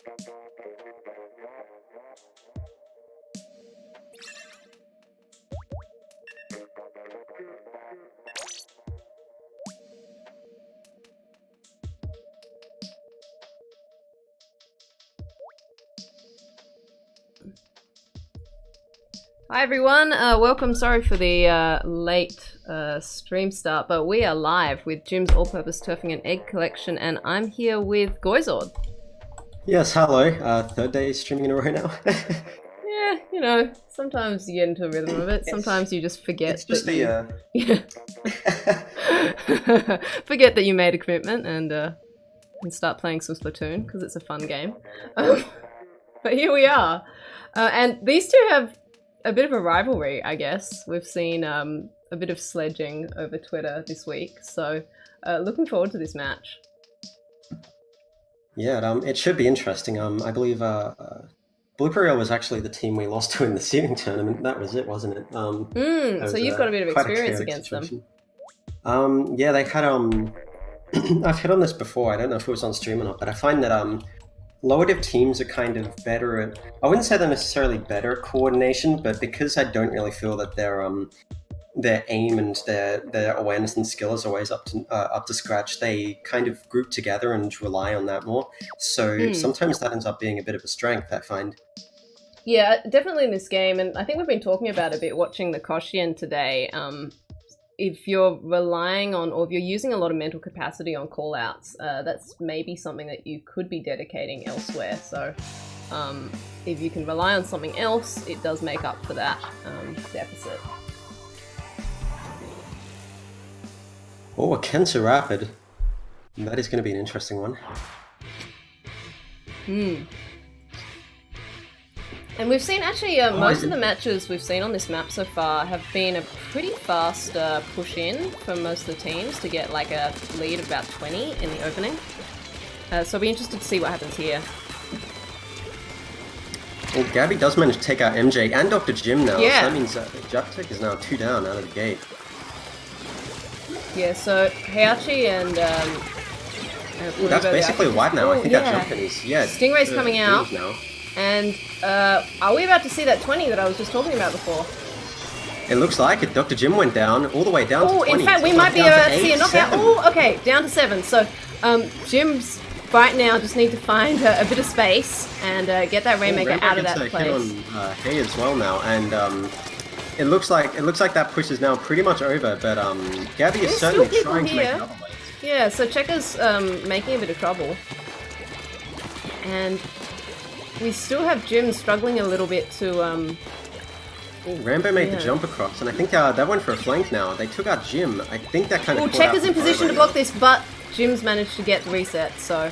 Hi everyone, welcome. Sorry for the late stream start, but we are live with Jim's All-Purpose Turfing and Egg Collection, and I'm here with Goizord. Yes, hello. Third day streaming in a row now. Yeah, you know, sometimes you get into a rhythm of it, sometimes you just forget. It's just forget that you made a commitment and start playing some Splatoon, because it's a fun game. But here we are. And these two have a bit of a rivalry, I guess. We've seen a bit of sledging over Twitter this week, so looking forward to this match. Yeah, it should be interesting. I believe Blooper was actually the team we lost to in the seeding tournament. That was it, wasn't it? So you've got a bit of experience against them. Yeah, they had I've hit on this before. I don't know if it was on stream or not, but I find that lower div teams are kind of better at, I wouldn't say they're necessarily better at coordination, but because I don't really feel that their aim and their awareness and skill is always up to scratch, they kind of group together and rely on that more. So sometimes that ends up being a bit of a strength, I find. Yeah, definitely in this game, and I think we've been talking about it a bit watching the Koshien today. If you're relying on, or if you're using a lot of mental capacity on callouts, that's maybe something that you could be dedicating elsewhere. So if you can rely on something else, it does make up for that deficit. Oh, a Kensa Rapid. That is going to be an interesting one. And we've seen actually most of the matches we've seen on this map so far have been a pretty fast push in for most of the teams to get like a lead of about 20 in the opening. So I'll be interested to see what happens here. Well, Gabby does manage to take out MJ and Dr. Jim now, yeah. So that means JAPTEC is now 2 down out of the gate. Yeah, so Heihachi and that's basically a wipe now. I think that jumping is, Stingray's coming out. Now. And are we about to see that 20 that I was just talking about before? It looks like it. Dr. Jim went down, all the way down to 20. In fact, we might be about to see a knockout. Oh, okay, down to 7. So Jim's right now just need to find a bit of space and get that Rainmaker out of that place. Hit on Hay as well now, and it looks like that push is now pretty much over. But Gabby is certainly trying to make another way. Yeah, so Checker's making a bit of trouble, and we still have Jim struggling a little bit to... Rambo made the jump across, and I think they went for a flank now. They took out Jim. I think that kind of... Checker's in position to block this, but Jim's managed to get the reset, so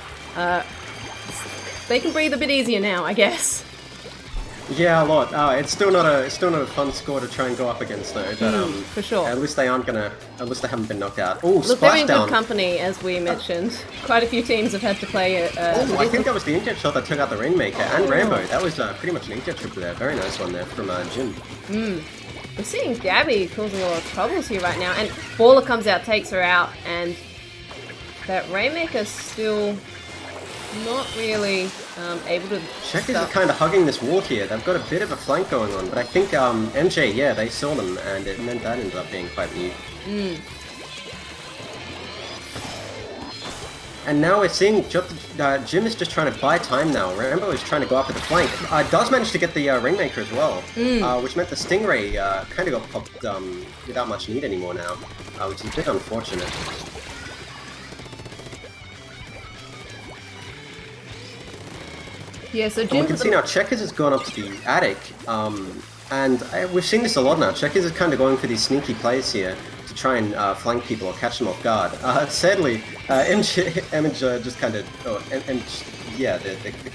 they can breathe a bit easier now, I guess. Yeah, a lot. It's still not a fun score to try and go up against though. But for sure. At least they haven't been knocked out. Oh, look, they're in good company, as we mentioned. Quite a few teams have had to play. I think that was the inkjet shot that took out the Rainmaker and Rambo. That was pretty much an inkjet triple there. Very nice one there from Jim. We're seeing Gabby causing a lot of troubles here right now, and Baller comes out, takes her out, and that Rainmaker's still not really able to... Checkers are kind of hugging this wall here. They've got a bit of a flank going on, but I think MJ, they saw them, and it meant that ended up being quite neat. And now we're seeing Jim is just trying to buy time now. Rambo is trying to go up with the flank. Does manage to get the Rainmaker as well, which meant the Stingray kind of got popped without much need anymore now, which is a bit unfortunate. Yeah, so we can see now Checkers has gone up to the attic, and we've seen this a lot now. Checkers is kind of going for these sneaky plays here to try and flank people or catch them off guard. Sadly, Image just kind of, the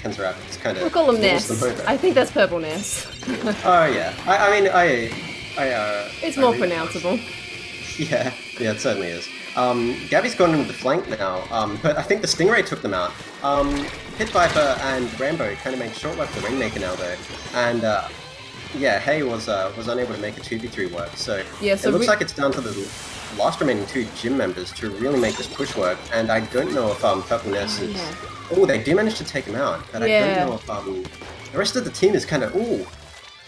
Kensa Rapid is kind of... We'll call them Ness. I think that's Purple Ness. Oh yeah, it's more pronounceable. Yeah, it certainly is. Gabby's gone in with the flank now, but I think the Stingray took them out. Pit Viper and Rambo kind of made short work of the Rainmaker now though, and Hay was unable to make a 2v3 work, so it looks like it's down to the last remaining 2 gym members to really make this push work, and I don't know if Purple Ness is... Oh, they do manage to take him out, but I don't know if the rest of the team is kind of... Oh,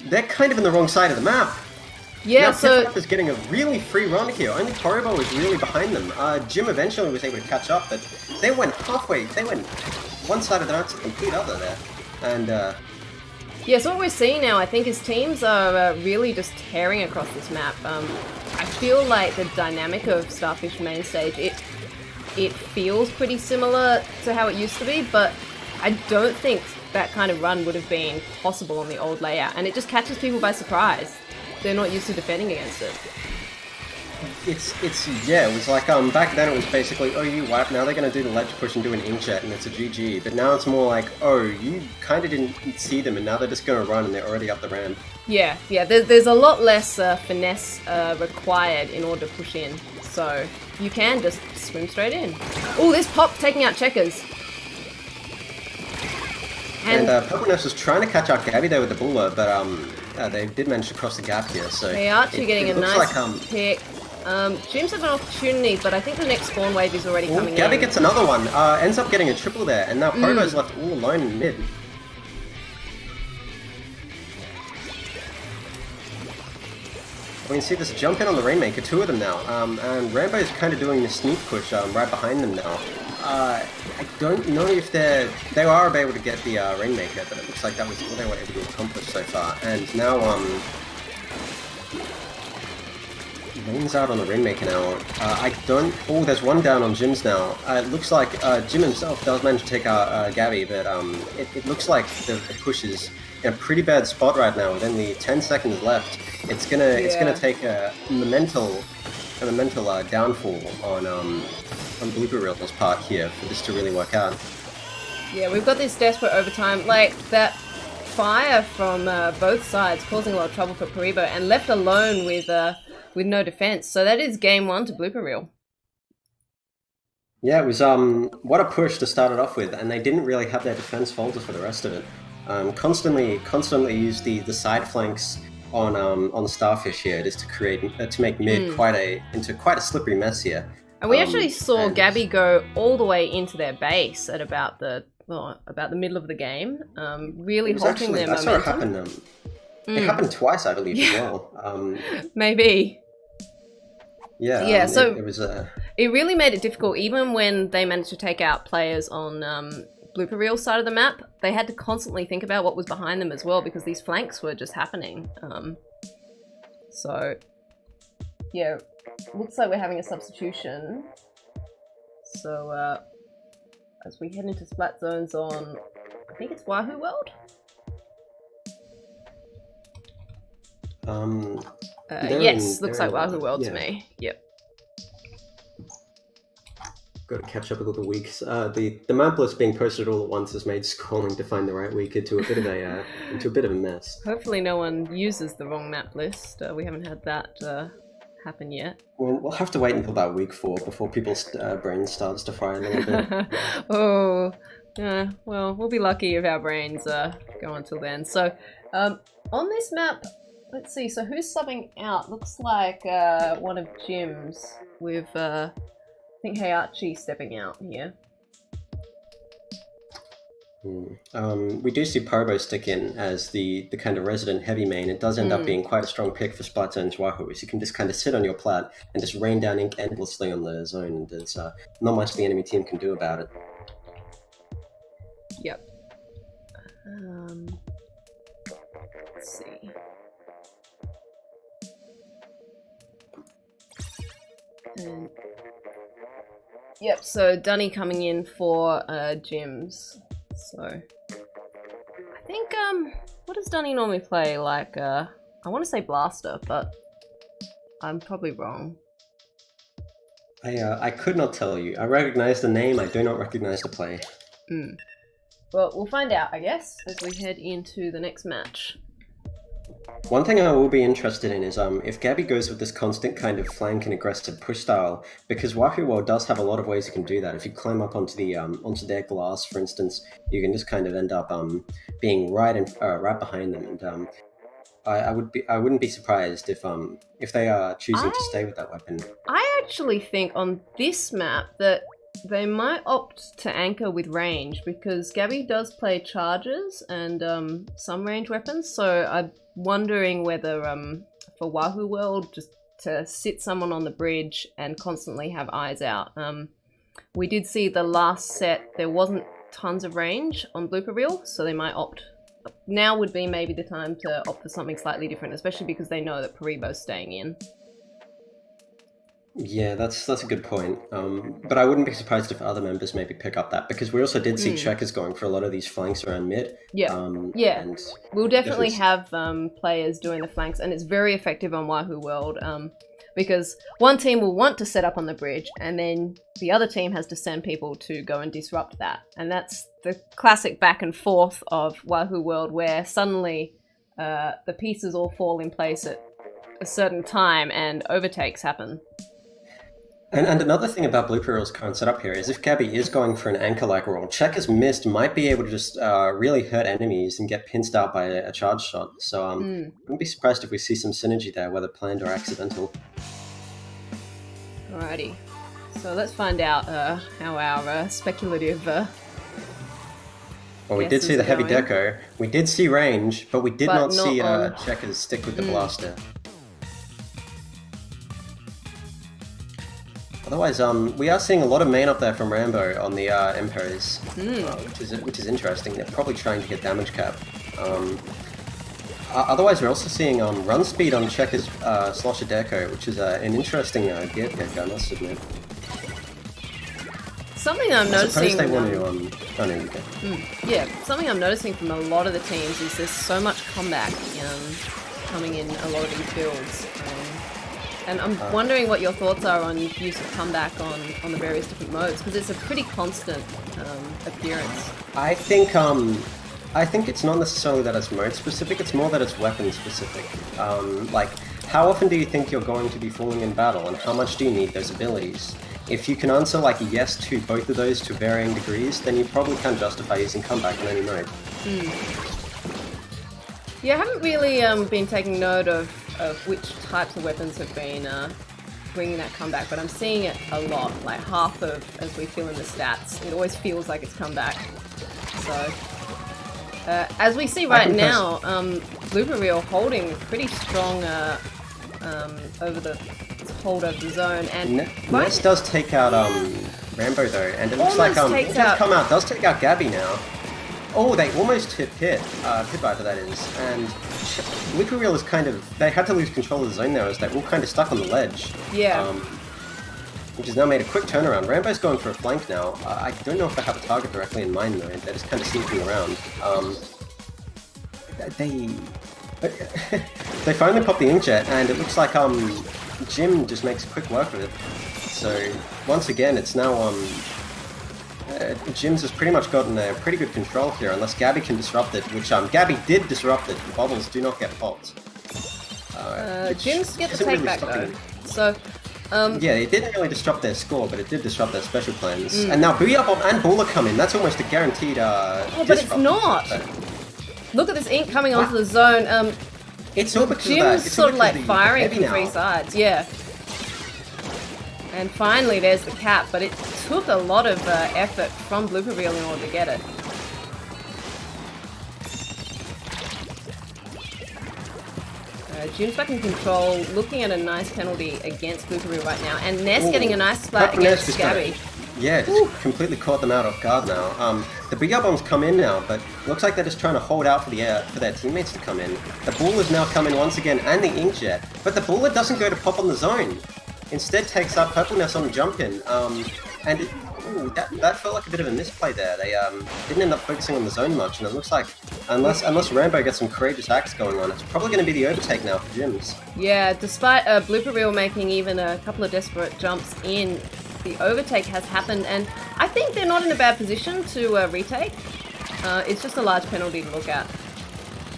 they're kind of in the wrong side of the map. Yeah, now, so... Pip is getting a really free run here. Only Porobo is really behind them. Jim eventually was able to catch up, but they went halfway. They went one side of the map to the complete other there. And, yeah, so what we're seeing now, I think, is teams are really just tearing across this map. I feel like the dynamic of Starfish main stage, it feels pretty similar to how it used to be, but I don't think that kind of run would have been possible on the old layout, and it just catches people by surprise. They're not used to defending against it. Yeah, it was like, back then it was basically, oh, you wipe, now they're going to do the ledge push and do an inkjet, and it's a GG. But now it's more like, oh, you kind of didn't see them, and now they're just going to run, and they're already up the ramp. Yeah, there's a lot less finesse required in order to push in, so you can just swim straight in. Oh, this Pop taking out Checkers. And Purple Ness was trying to catch out Gabby there with the Buller, but they did manage to cross the gap here, so... They are actually getting a nice like, pick. Jims have an opportunity, but I think the next spawn wave is already coming Gabby in. gets another one, ends up getting a triple there, and now Porobo's left all alone in mid. We can see this jump in on the Rainmaker, 2 of them now, and Rambo's kind of doing the sneak push right behind them now. I don't know if they are able to get the Rainmaker, but it looks like that was all they were able to accomplish so far. And now, Lane's out on the Rainmaker now. Oh, there's one down on Jim's now. It looks like Jim himself does manage to take out Gabby, but it looks like the push is in a pretty bad spot right now. With only 10 seconds left, it's gonna take a monumental downfall on Blooper Real's part here for this to really work out. Yeah, we've got this desperate overtime, like that fire from both sides causing a lot of trouble for Paribo, and left alone with no defense. So that is game 1 to Blooper Reel. Yeah, it was what a push to start it off with, and they didn't really have their defense falter for the rest of it. Constantly used the side flanks on Starfish here just to make mid into quite a slippery mess here. And we actually saw Gabby go all the way into their base at about the middle of the game, really halting their momentum. I saw it happen. It happened twice, I believe, as well. Maybe. Yeah. So it was it really made it difficult, even when they managed to take out players on Blooper Reel side of the map. They had to constantly think about what was behind them as well, because these flanks were just happening. So yeah, looks like we're having a substitution. So as we head into splat zones on, I think it's Wahoo World. Yes, looks like Wahoo World to me. Yep. Got to catch up with all the weeks. The map list being posted all at once has made scrolling to find the right week into a bit of a mess. Hopefully, no one uses the wrong map list. We haven't had that happen yet. We'll have to wait until about week 4 before people's brain starts to fry a little bit. Oh, yeah. Well, we'll be lucky if our brains go until then. So, on this map. Let's see, so who's subbing out? Looks like one of Jim's with, I think Heihachi stepping out here. We do see Porobo stick in as the kind of resident heavy main. It does end up being quite a strong pick for Splat Zones Wahoo, so you can just kind of sit on your plat and just rain down ink endlessly on the zone, and there's not much the enemy team can do about it. Yep. Let's see. Yep, so Dunny coming in for Jims. So I think what does Dunny normally play? Like I want to say Blaster, but I'm probably wrong. I could not tell you. I recognize the name, I do not recognize the play. Well, we'll find out, I guess, as we head into the next match. One thing I will be interested in is if Gabby goes with this constant kind of flank and aggressive push style, because Wahoo World does have a lot of ways you can do that. If you climb up onto onto their glass, for instance, you can just kind of end up being right behind them. And I wouldn't be surprised if they are choosing to I stay with that weapon. I actually think on this map that they might opt to anchor with range because Gabby does play charges and some range weapons. So I'm wondering whether for Wahoo World just to sit someone on the bridge and constantly have eyes out. We did see the last set there wasn't tons of range on Blooper Reel, so they might opt. Now would be maybe the time to opt for something slightly different, especially because they know that Paribo's staying in. Yeah, that's a good point. But I wouldn't be surprised if other members maybe pick up that, because we also did see Checkers going for a lot of these flanks around mid. Yeah, yeah. And we'll definitely have players doing the flanks, and it's very effective on Wahoo World because one team will want to set up on the bridge, and then the other team has to send people to go and disrupt that. And that's the classic back and forth of Wahoo World, where suddenly the pieces all fall in place at a certain time and overtakes happen. And another thing about Blooper Reel's current setup here is if Gabby is going for an anchor-like role, Checkers missed might be able to just really hurt enemies and get pinched out by a charge shot. So I wouldn't be surprised if we see some synergy there, whether planned or accidental. Alrighty, so let's find out how our speculative... well, we did see the heavy deco, we did see range, but we did not see Checkers stick with the blaster. Otherwise, we are seeing a lot of main up there from Rambo on the Empos, which is interesting. They're probably trying to get damage cap. Otherwise, we're also seeing run speed on Checkers Slosher Deco, which is an interesting gear pick, I must admit. Something I'm noticing. Suppose they want to. Yeah, something I'm noticing from a lot of the teams is there's so much comeback coming in a lot of these builds. And I'm wondering what your thoughts are on use of comeback on the various different modes, because it's a pretty constant appearance. I think it's not necessarily that it's mode specific, it's more that it's weapon specific. Like, how often do you think you're going to be falling in battle, and how much do you need those abilities? If you can answer like yes to both of those to varying degrees, then you probably can justify using comeback in any mode. Yeah, I haven't really been taking note of which types of weapons have been bringing that comeback, but I'm seeing it a lot, like half of, as we fill in the stats, it always feels like it's come back. So, as we see right now, Blooper Reel holding pretty strong over the hold over the zone, and Ness does take out Rambo though, and it looks like does take out Gabby now. Oh, they almost hit Pitviper that is, and Blooper Reel is they had to lose control of the zone there as they're all kind of stuck on the ledge. Yeah. Which has now made a quick turnaround. Rambo's going for a flank now. I don't know if they have a target directly in mind though, they're just kind of sneaking around. They finally pop the inkjet, and it looks like Jim just makes quick work of it. So once again, it's now Jim's has pretty much gotten a pretty good control here, unless Gabby can disrupt it, which Gabby did disrupt it. The bubbles do not get popped. Jim's get the take back though. So yeah, it didn't really disrupt their score, but it did disrupt their special plans. And now Booyah Bomb and Baller come in. That's almost a guaranteed but it's not. Look at this ink coming onto the zone. It's all because Jim's it's sort of like firing from now. 3 sides. Yeah. And finally, there's the cap, but it took a lot of effort from Blooper Reel in order to get it. Jim's back in control, looking at a nice penalty against Blooper Reel right now, and Ness getting a nice splat against Gabby. Just completely caught them out off guard now. The Booyah Bombs come in now, but looks like they're just trying to hold out for their teammates to come in. The Baller now come in once again, and the Inkjet, but the Baller doesn't go to pop on the zone. Instead takes up Purple Ness on the jump in, and that felt like a bit of a misplay there. They didn't end up focusing on the zone much, and it looks like unless Rambo gets some courageous acts going on, it's probably going to be the overtake now for Jims. Yeah, despite Blooper Reel making even a couple of desperate jumps in, the overtake has happened, and I think they're not in a bad position to retake. It's just a large penalty to look at.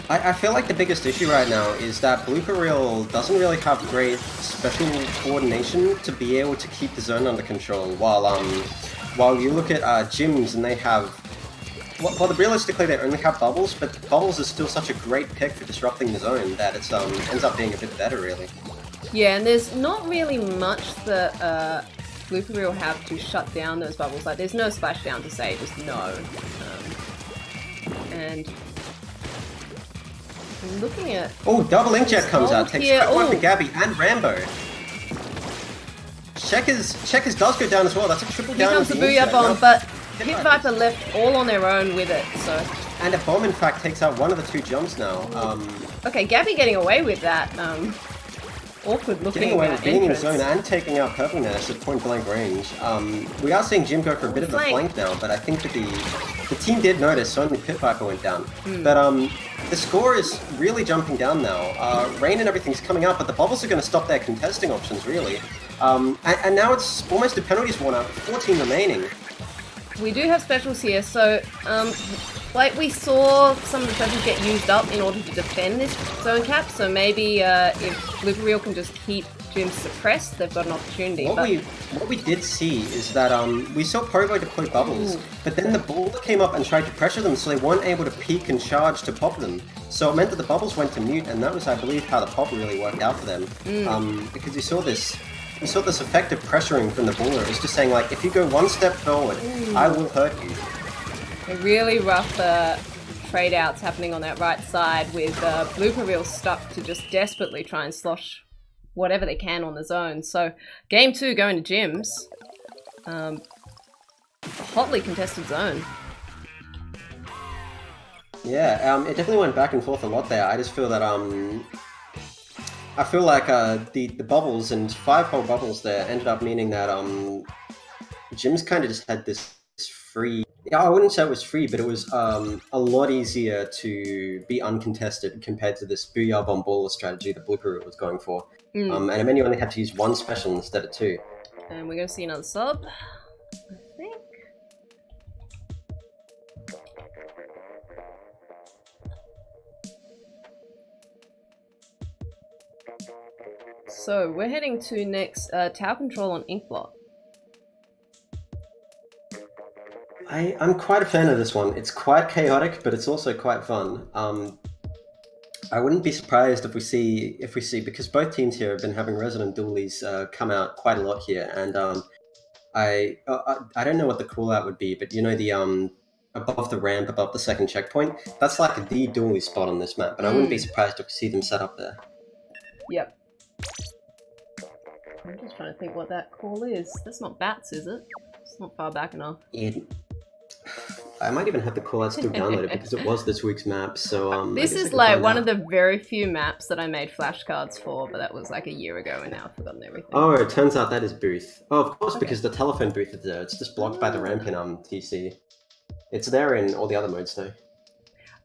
I feel like the biggest issue right now is that Blooper Reel doesn't really have great special coordination to be able to keep the zone under control, while you look at Jims and they have Well, realistically, they only have bubbles, but bubbles is still such a great pick for disrupting the zone that it's ends up being a bit better, really. Yeah, and there's not really much that Blooper will have to shut down those bubbles. Like, there's no splashdown to say just no. And I'm looking at... Oh, double inkjet comes out, takes quick one for Ooh. Gabby and Rambo. Checkers does go down as well. That's a triple Here down. comes the Booyah Bomb, but Pit Viper left all on their own with it, so... And a bomb, in fact, takes out one of the two jumps now. Okay, Gabby getting away with that. Awkward looking Getting away with being in entrance. zone and taking out Purple Nash at point blank range. We are seeing Jim go for a bit of a flank now, but I think that the team did notice only Pit Viper went down. But the score is really jumping down now. Rain and everything's coming out, but the bubbles are going to stop their contesting options, really. And now it's almost a penalties worn out, 14 remaining. We do have specials here, so like we saw some of the specials get used up in order to defend this zone cap, so maybe if Blooper Reel can just keep Jim suppressed, they've got an opportunity. What we did see is that we saw Pogo deploy bubbles, but then the ball came up and tried to pressure them, so they weren't able to peek and charge to pop them. So it meant that the bubbles went to mute, and that was, I believe, how the pop really worked out for them. Because you saw this effective pressuring from the baller. It's just saying, like, if you go one step forward, I will hurt you. A really rough trade outs happening on that right side with Blooper Reel stuck to just desperately try and slosh whatever they can on the zone. So game 2 going to Jim's. Hotly contested zone. Yeah, it definitely went back and forth a lot there. I just feel that I feel like the bubbles and 5-hole bubbles there ended up meaning that Jim's kind of just had this free... Yeah, I wouldn't say it was free, but it was a lot easier to be uncontested compared to this Booyah Bomb Baller strategy that Blooper was going for. And it meant you only had to use one special instead of two. And we're going to see another sub, I think. So we're heading to next tower control on Ink Block. I'm quite a fan of this one. It's quite chaotic, but it's also quite fun. I wouldn't be surprised if we see because both teams here have been having resident dualies come out quite a lot here, and I don't know what the call out would be, but you know the above the ramp, above the second checkpoint, that's like the dualie spot on this map, and I wouldn't be surprised if we see them set up there. Yep. I'm just trying to think what that call is. That's not bats, is it? It's not far back enough. I might even have the call out still downloaded because it was this week's map, so this is like one of the very few maps that I made flashcards for, but that was like a year ago and now I've forgotten everything. Oh, it turns out that is booth. Oh, of course, because the telephone booth is there. It's just blocked by the ramp in TC. It's there in all the other modes though.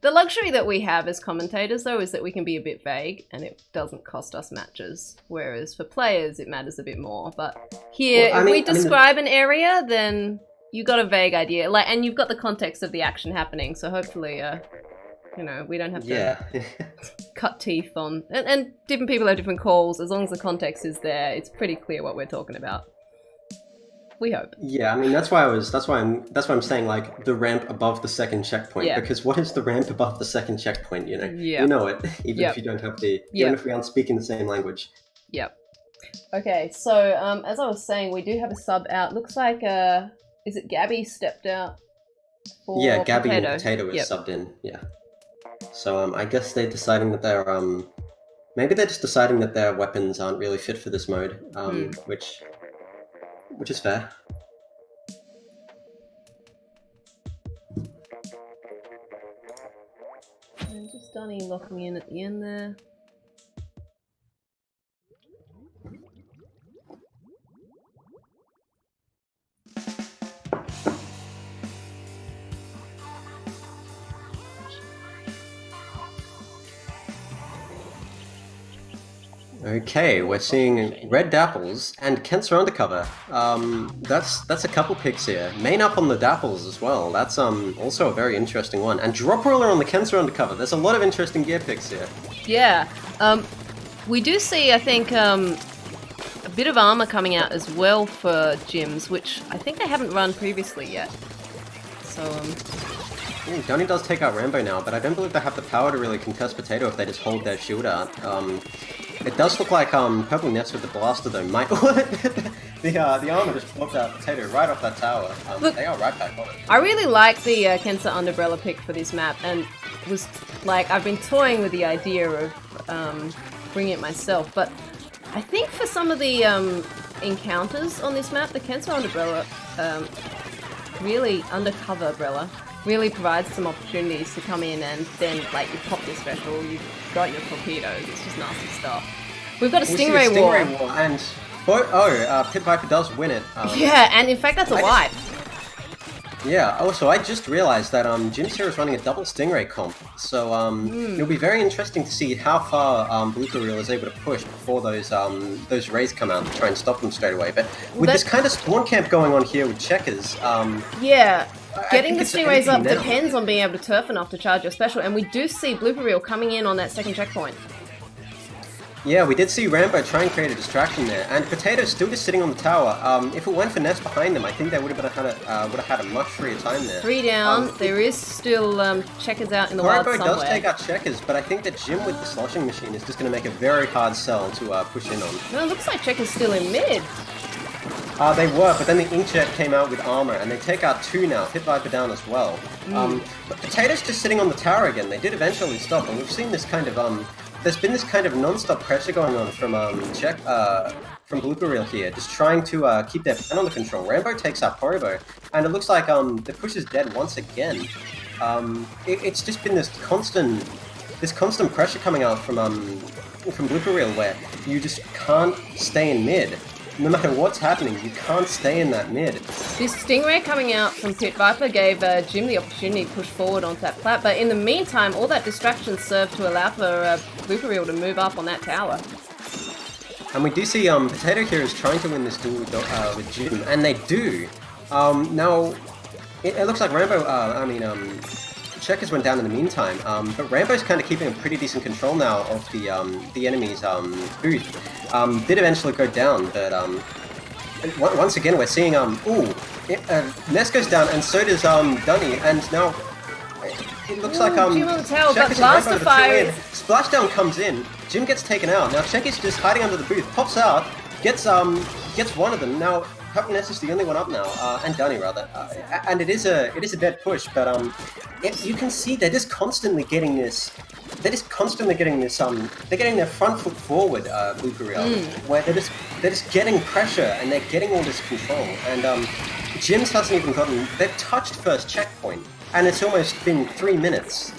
The luxury that we have as commentators though is that we can be a bit vague and it doesn't cost us matches, whereas for players it matters a bit more. But here, if we describe an area, then you got a vague idea, like, and you've got the context of the action happening. So hopefully, you know, we don't have to cut teeth on. And different people have different calls. As long as the context is there, it's pretty clear what we're talking about. We hope. Yeah, I mean that's why I'm saying like the ramp above the second checkpoint, because what is the ramp above the second checkpoint? You know, you know it, even if you don't have the, even if we aren't speaking the same language. Yep. Okay, so as I was saying, we do have a sub out. Looks like is it Gabby stepped out? For Gabby Potato. and Potato is subbed in. Yeah. So I guess they're deciding that they're maybe they're just deciding that their weapons aren't really fit for this mode, which is fair. And just Dunny locking in at the end there. Okay, we're seeing Red Dapples and Kent's Undercover. That's a couple picks here. Main up on the Dapples as well. That's also a very interesting one. And Drop Roller on the Kent's Undercover. There's a lot of interesting gear picks here. Yeah. We do see, I think, a bit of armor coming out as well for gyms, which I think they haven't run previously yet. So, Johnny does take out Rambo now, but I don't believe they have the power to really contest Potato if they just hold their shield out. It does look like Purple Nest with the blaster though might... the armor just popped out Potato right off that tower. Look, they are right back on it. I really like the Kensa Umbrella pick for this map, and was like, I've been toying with the idea of bringing it myself, but I think for some of the encounters on this map, the Kensa Umbrella, undercover umbrella, really provides some opportunities to come in and then, like, you pop your special, you've got your torpedoes, it's just nasty stuff. We've got a Stingray War. And Pit Viper does win it. Yeah, and in fact that's a wipe. Yeah, also I just realized that Jim's here is running a double Stingray comp, so it'll be very interesting to see how far Blooper is able to push before those rays come out to try and stop them straight away. But with this kind of spawn camp going on here with Checkers, yeah, getting the Stingrays up depends on being able to turf enough to charge your special, and we do see Blooper Reel coming in on that second checkpoint. Yeah, we did see Rambo try and create a distraction there, and Potato's still just sitting on the tower. If it went for Nest behind them, I think they would have had a much freer time there. 3 down. There is still Checkers out in the wild somewhere. Does take out Checkers, but I think that Jim with the sloshing machine is just going to make a very hard sell to push in on. No, it looks like Checkers still in mid. They were, but then the Inkjet came out with armor, and they take out 2 now. Hit Viper down as well. But Potato's just sitting on the tower again. They did eventually stop, and we've seen this kind of there's been this kind of non-stop pressure going on from Blooper Reel here, just trying to keep their pen under control. Rambo takes out Poribo, and it looks like the push is dead once again. It's just been this constant pressure coming out from Blooper Reel where you just can't stay in mid. No matter what's happening, you can't stay in that mid. This Stingray coming out from Pit Viper gave Jim the opportunity to push forward onto that plat, but in the meantime, all that distraction served to allow for Blooper Reel to move up on that tower. And we do see Potato here is trying to win this duel with Jim, and they do. Now, it looks like Rambo, Checkers went down in the meantime, but Rambo's kind of keeping a pretty decent control now of the enemy's booth. Did eventually go down, but once again we're seeing Nest goes down, and so does Dunny, and now it looks like Jim on the tail, but Blaster Fire. Splashdown comes in, Jim gets taken out. Now Checkers just hiding under the booth, pops out, gets one of them. Now Nest is the only one up now, and Dunny rather, and it is a dead push, but you can see they're just constantly getting this. They're getting their front foot forward, Blooper Reel, where they're just getting pressure and they're getting all this control. And Jim's hasn't even gotten. They've touched first checkpoint, and it's almost been 3 minutes.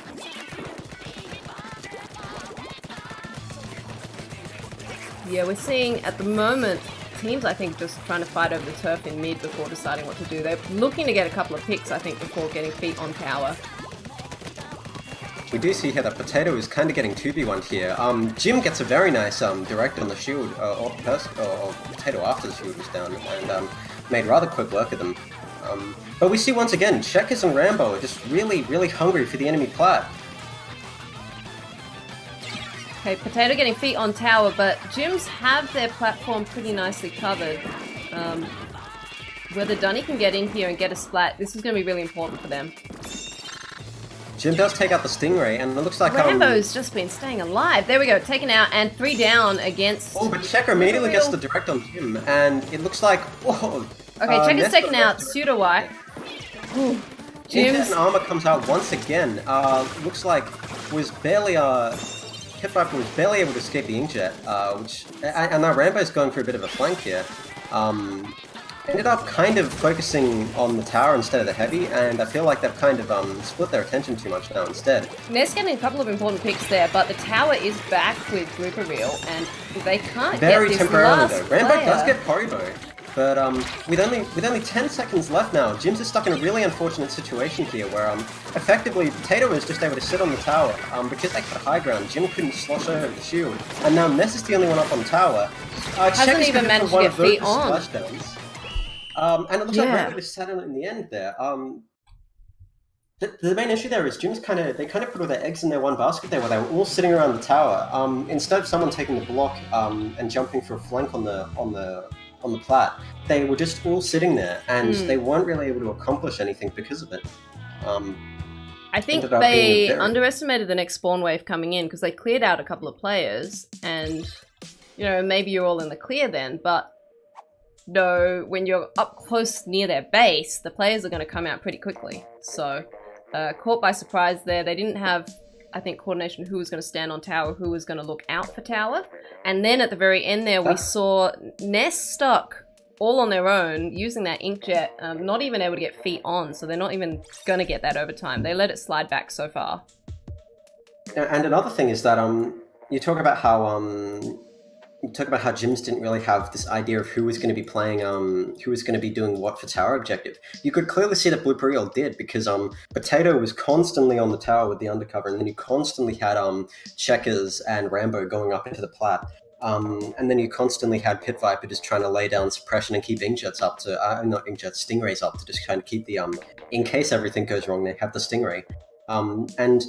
Yeah, we're seeing at the moment teams, I think, just trying to fight over the turf in mid before deciding what to do. They're looking to get a couple of picks, I think, before getting feet on tower. We do see here that Potato is kind of getting 2v1 here. Jim gets a very nice direct on the shield, or Potato after the shield was down, and made rather quick work of them. But we see once again, Checkers and Rambo are just really, really hungry for the enemy plat. Okay, Potato getting feet on tower, but Jims have their platform pretty nicely covered. Whether Dunny can get in here and get a splat, this is going to be really important for them. Jim does take out the Stingray, and it looks like Rambo's just been staying alive. There we go, taken out, and 3 down against... Oh, but Checker immediately gets the direct on Jim, and it looks like... Whoa! Okay, Checker's taken out, pseudo-wipe. Jim's armor comes out once again. Looks like was barely... Pit Viper was barely able to escape the Inkjet, and now Rambo's going for a bit of a flank here. Ended up kind of focusing on the tower instead of the heavy, and I feel like they've kind of split their attention too much now instead. Nest getting a couple of important picks there, but the tower is back with Blooper Reel, and they can't very get this temporarily last though. Rambo player. does get Poribo, but with only 10 seconds left now, Jims is stuck in a really unfortunate situation here, where effectively Potato is just able to sit on the tower because they got high ground. Jim couldn't slosh over the shield, and now Ness is the only one up on the tower. Hasn't even managed to get feet on. And it looks like Rambo just sat on it in the end there. The main issue there is Jim's they kind of put all their eggs in their one basket there, where they were all sitting around the tower. Instead of someone taking the block and jumping for a flank on the plat, they were just all sitting there, and they weren't really able to accomplish anything because of it. I think ended up being they very... underestimated the next spawn wave coming in because they cleared out a couple of players, and you know, maybe you're all in the clear then, but no, when you're up close near their base, the players are going to come out pretty quickly. So, caught by surprise there. They didn't have, I think, coordination who was going to stand on tower, who was going to look out for tower. And then at the very end there, we saw Nest stuck all on their own, using that inkjet, not even able to get feet on, so they're not even going to get that overtime. They let it slide back so far. And another thing is that you talk about how gyms didn't really have this idea of who was going to be playing, who was going to be doing what for tower objective. You could clearly see that Blooper did, because Potato was constantly on the tower with the undercover, and then you constantly had Checkers and Rambo going up into the plat. And then you constantly had Pit Viper just trying to lay down suppression and keep Inkjets up to, not Inkjets, Stingrays up to just kind of keep the, in case everything goes wrong, they have the Stingray. And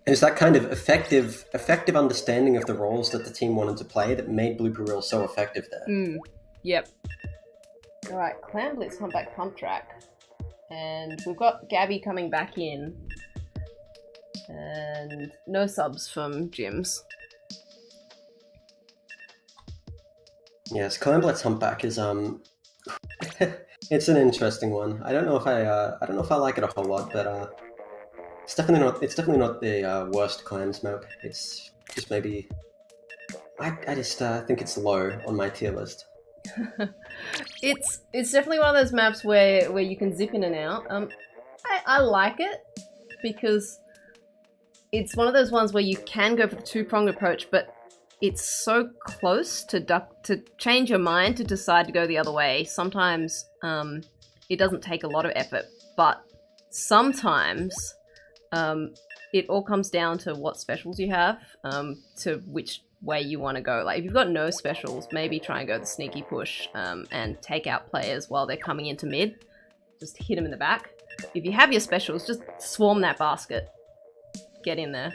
it's that kind of effective understanding of the roles that the team wanted to play that made Blooper Reel so effective there. Yep. Alright, Clan Blitz Humpback Pump Track. And we've got Gabby coming back in. And no subs from gyms. Yes, Clan Blitz Humpback is it's an interesting one. I don't know if I like it a whole lot, but it's definitely not the worst clans map. It's just maybe I just think it's low on my tier list. It's definitely one of those maps where you can zip in and out. I like it because it's one of those ones where you can go for the two-pronged approach, but it's so close to change your mind to decide to go the other way. Sometimes it doesn't take a lot of effort, but sometimes it all comes down to what specials you have, to which way you want to go. Like if you've got no specials, maybe try and go the sneaky push and take out players while they're coming into mid. Just hit them in the back. If you have your specials, just swarm that basket. Get in there.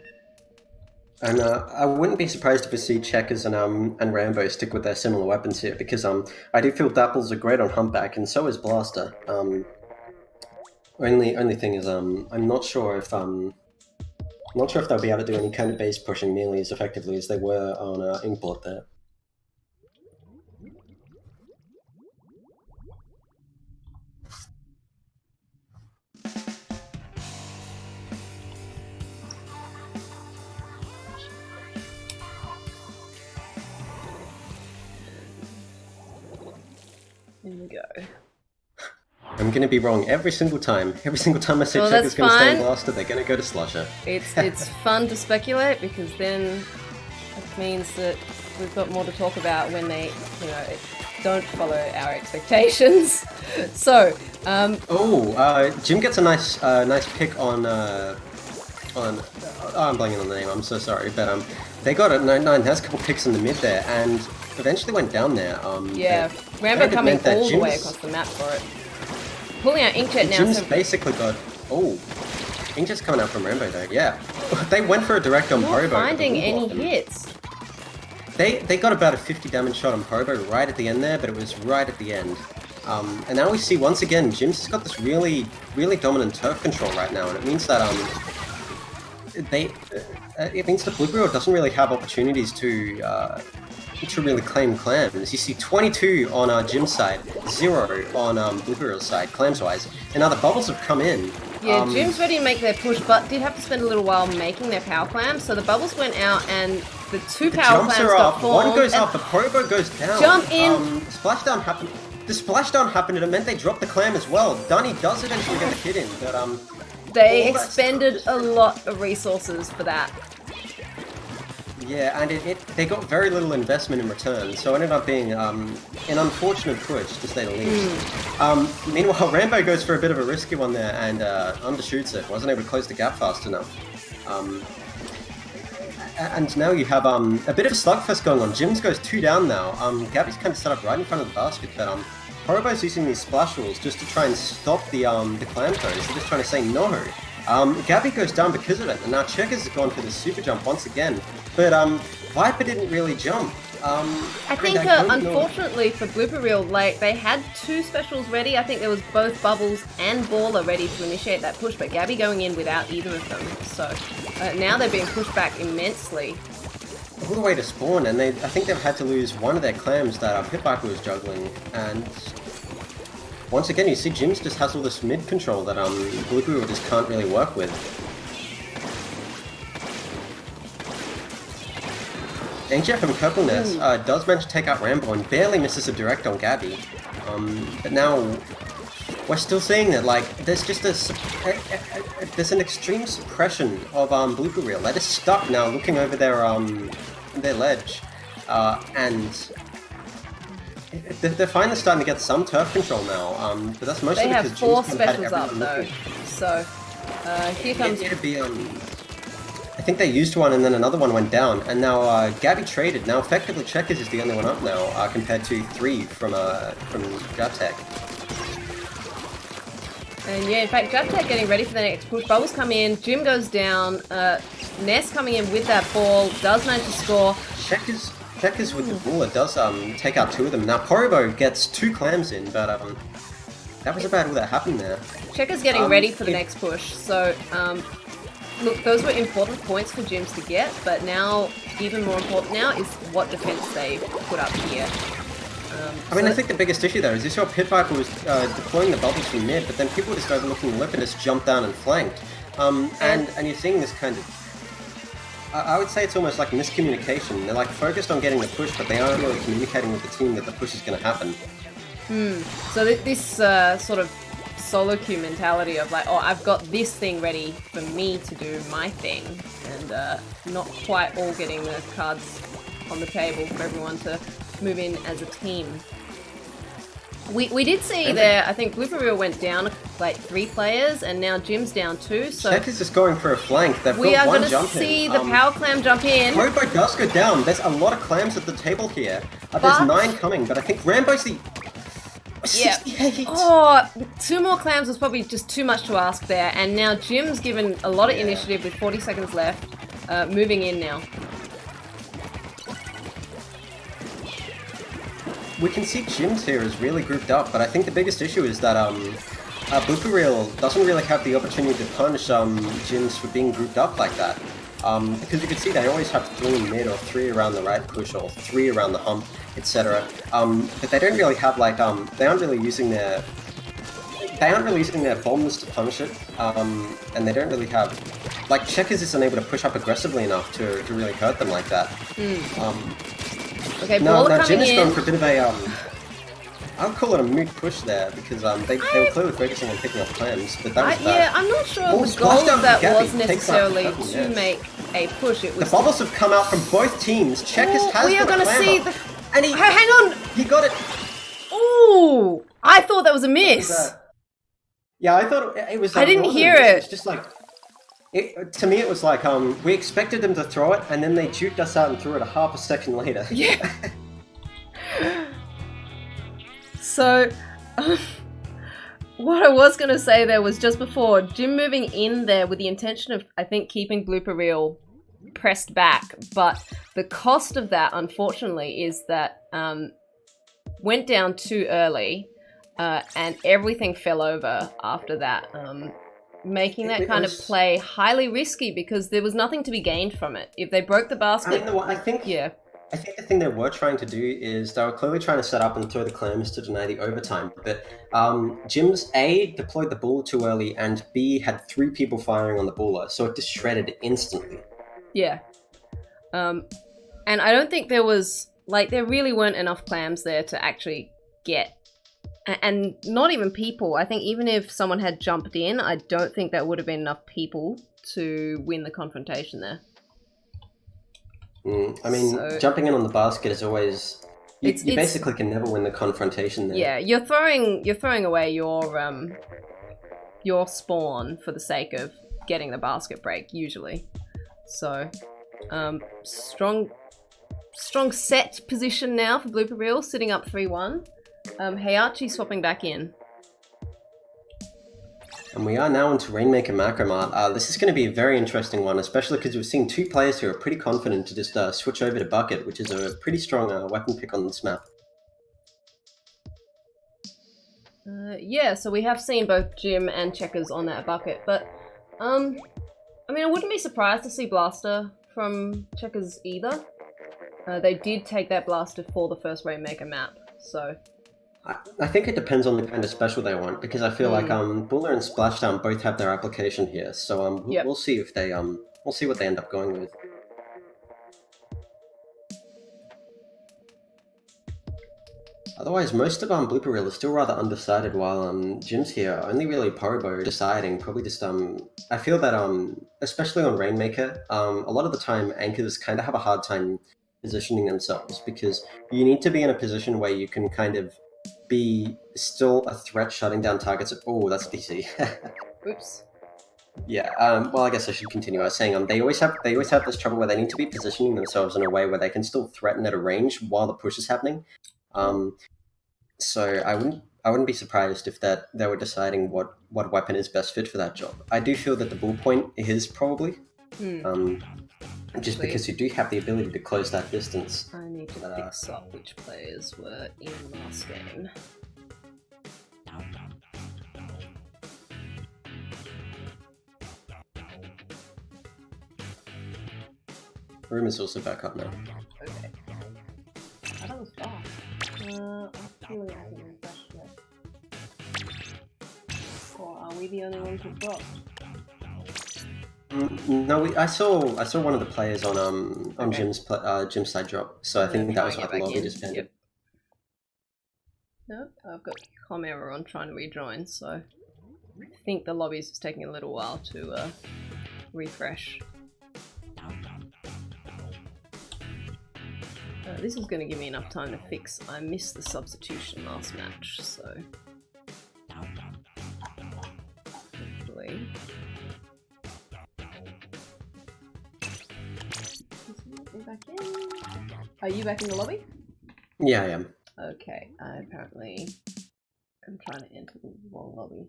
And I wouldn't be surprised if we see Checkers and Rambo stick with their similar weapons here, because I do feel Dapples are great on Humpback, and so is Blaster. Only thing is I'm not sure if they'll be able to do any kind of base pushing nearly as effectively as they were on Inkblood there. Here we go. I'm going to be wrong every single time. Every single time I say Checker's going to stay Blaster, they're going to go to Slusher. It's fun to speculate, because then it means that we've got more to talk about when they, you know, don't follow our expectations. So, Jim gets a nice pick on I'm blanking on the name. I'm so sorry, but they got a nice couple picks in the mid there, and eventually went down there. Yeah, Rambo coming all the way across the map for it. Pulling out Inkjet now. Jim's basically got... Inkjet's coming out from Rambo though, yeah. They went for a direct on Probo. Not finding any hits. They got about a 50 damage shot on Probo right at the end there, but it was right at the end. And now we see once again, Jim's has got this really dominant turf control right now, and it means that Blooper doesn't really have opportunities to really claim clams. You see 22 on Jim's side, 0 on Blooper's side, clams-wise. And now the bubbles have come in. Yeah, Jim's ready to make their push, but did have to spend a little while making their power clams. So the bubbles went out, and the two power clams got formed. One goes up, the Probo goes down. Jump in! Splashdown happened. The splashdown happened, and it meant they dropped the clam as well. Dunny does eventually get a hit in, but they expended a lot of resources for that. Yeah, and they got very little investment in return, so it ended up being an unfortunate push, to say the least. Meanwhile, Rambo goes for a bit of a risky one there and undershoots it. Wasn't able to close the gap fast enough. And now you have a bit of a slugfest going on. Jim's goes 2 down now. Gabby's kind of set up right in front of the basket, but Horobo's using these splash rules just to try and stop the clam toes. They're just trying to say no. Gabby goes down because of it, and now Checkers has gone for the super jump once again. But Viper didn't really jump. I think, unfortunately for Blooper Reel, like, they had 2 specials ready. I think there was both Bubbles and Baller ready to initiate that push, but Gabby going in without either of them. So now they're being pushed back immensely. All the way to spawn, and I think they've had to lose one of their clams that Pit Viper was juggling, and once again you see Jims just has all this mid control that Blooper Reel just can't really work with. Angel from Purpleness does manage to take out Rambo and barely misses a direct on Gabby. But now we're still seeing that, like, there's just there's an extreme suppression of Blooper Reel. They're just stuck now looking over their ledge. And they're finally starting to get some turf control now. But that's mostly because they have 4 specials up though. So here comes... I think they used one and then another one went down, and now Gabby traded. Now effectively Checkers is the only one up now, compared to 3 from JAPTEC. And yeah, in fact, JAPTEC getting ready for the next push. Bubbles come in, Jim goes down, Ness coming in with that ball, does manage to score. Checkers with the ball, it does take out 2 of them. Now Poribo gets 2 clams in, but that was about all that happened there. Checkers getting ready for the next push, so look, those were important points for Jims to get, but now, even more important now, is what defense they put up here. I mean, I think the biggest issue there is you saw Pit Viper was deploying the bubbles from mid, but then people were just overlooking the lip and just jumped down and flanked. And you're seeing this kind of... I would say it's almost like miscommunication. They're like focused on getting the push, but they aren't really communicating with the team that the push is going to happen. So this sort of solo queue mentality of like, oh, I've got this thing ready for me to do my thing, and not quite all getting the cards on the table for everyone to move in as a team. We did see there, I think Blooper Reel went down like 3 players, and now Jim's down 2, so... Check is just going for a flank. They've we got are one going jump to see in. the power clam jump in. Robo does go down. There's a lot of clams at the table here. There's 9 coming, but I think Rambo's the... 68! Yeah. Oh, 2 more clams was probably just too much to ask there, and now Jim's given a lot of initiative with 40 seconds left, moving in now. We can see Jims here is really grouped up, but I think the biggest issue is that Blooper Reel doesn't really have the opportunity to punish Jims for being grouped up like that. Because you can see they always have 3 in mid, or 3 around the right push, or 3 around the hump, etc. But they don't really have like they aren't really using their bombs to punish it, and they don't really have like Checkers isn't able to push up aggressively enough to really hurt them like that. Okay, now coming Jim is in. going for a bit of a I would call it a moot push there, because they were clearly focusing on picking up clams, but that was bad. Yeah, I'm not sure the goal of that was necessarily to make a push. It was the bubbles have come out from both teams. Checkers has we are got a clam see up. the... And hang on! He got it! Ooh! I thought that was a miss! Yeah, I thought it was... I didn't hear it! It's just like... to me it was like, we expected them to throw it, and then they juked us out and threw it a half a second later. Yeah. So, what I was going to say there was just before, Jim moving in there with the intention of, I think, keeping Blooper Reel pressed back, but the cost of that, unfortunately, is that went down too early, and everything fell over after that, making that kind of play highly risky because there was nothing to be gained from it. If they broke the basket... I think the thing they were trying to do is they were clearly trying to set up and throw the clams to deny the overtime. But Jim's A, deployed the baller too early, and B, had 3 people firing on the baller, so it just shredded instantly. Yeah. And I don't think there was, like, there really weren't enough clams there to actually get. And not even people. I think even if someone had jumped in, I don't think that would have been enough people to win the confrontation there. I mean, jumping in on the basket is always... You basically can never win the confrontation there. Yeah, you're throwing away your spawn for the sake of getting the basket break, usually. So, strong set position now for Blooper Reel, sitting up 3-1. Heihachi swapping back in. And we are now into Rainmaker Macromart. This is going to be a very interesting one, especially because we've seen two players who are pretty confident to just switch over to Bucket, which is a pretty strong weapon pick on this map. Yeah, so we have seen both Jim and Checkers on that Bucket, but I mean, I wouldn't be surprised to see Blaster from Checkers either. They did take that Blaster for the first Rainmaker map, so... I think it depends on the kind of special they want, because I feel like Buller and Splashdown both have their application here, so we'll see if they we'll see what they end up going with. Otherwise, most of Blooper Reel is still rather undecided, while Jim's here only really Porobo deciding. Probably just I feel that especially on Rainmaker, a lot of the time anchors kind of have a hard time positioning themselves, because you need to be in a position where you can kind of be still a threat shutting down targets. Oh, that's DC. Oops. Yeah. Well, I guess I should continue. I was saying they always have this trouble where they need to be positioning themselves in a way where they can still threaten at a range while the push is happening. So I wouldn't be surprised if they were deciding what weapon is best fit for that job. I do feel that the bull point is probably. Just because you do have the ability to close that distance. I need to fix up which players were in last game. Room is also back up now. Okay. Oh, that was fast. Actually, I haven't refreshed yet. Or are we the only ones who dropped? No, I saw one of the players on Jim's side drop, so I think that was like a lobby disbanded. Yep. No, I've got Chimera on trying to rejoin, so I think the lobby's just taking a little while to refresh. This is going to give me enough time to fix. I missed the substitution last match, so hopefully. Back in. Are you back in the lobby? Yeah, I am. Okay, I apparently am trying to enter the wrong lobby.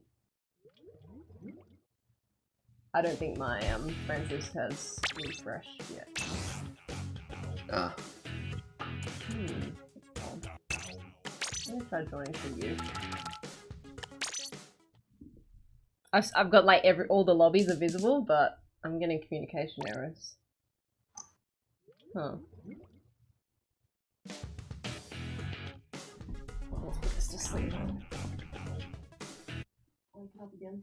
I don't think my friends list has refreshed yet. I'm gonna try joining for you. I've got like all the lobbies are visible, but I'm getting communication errors. Huh. Let's put this to sleep. Wake it up again.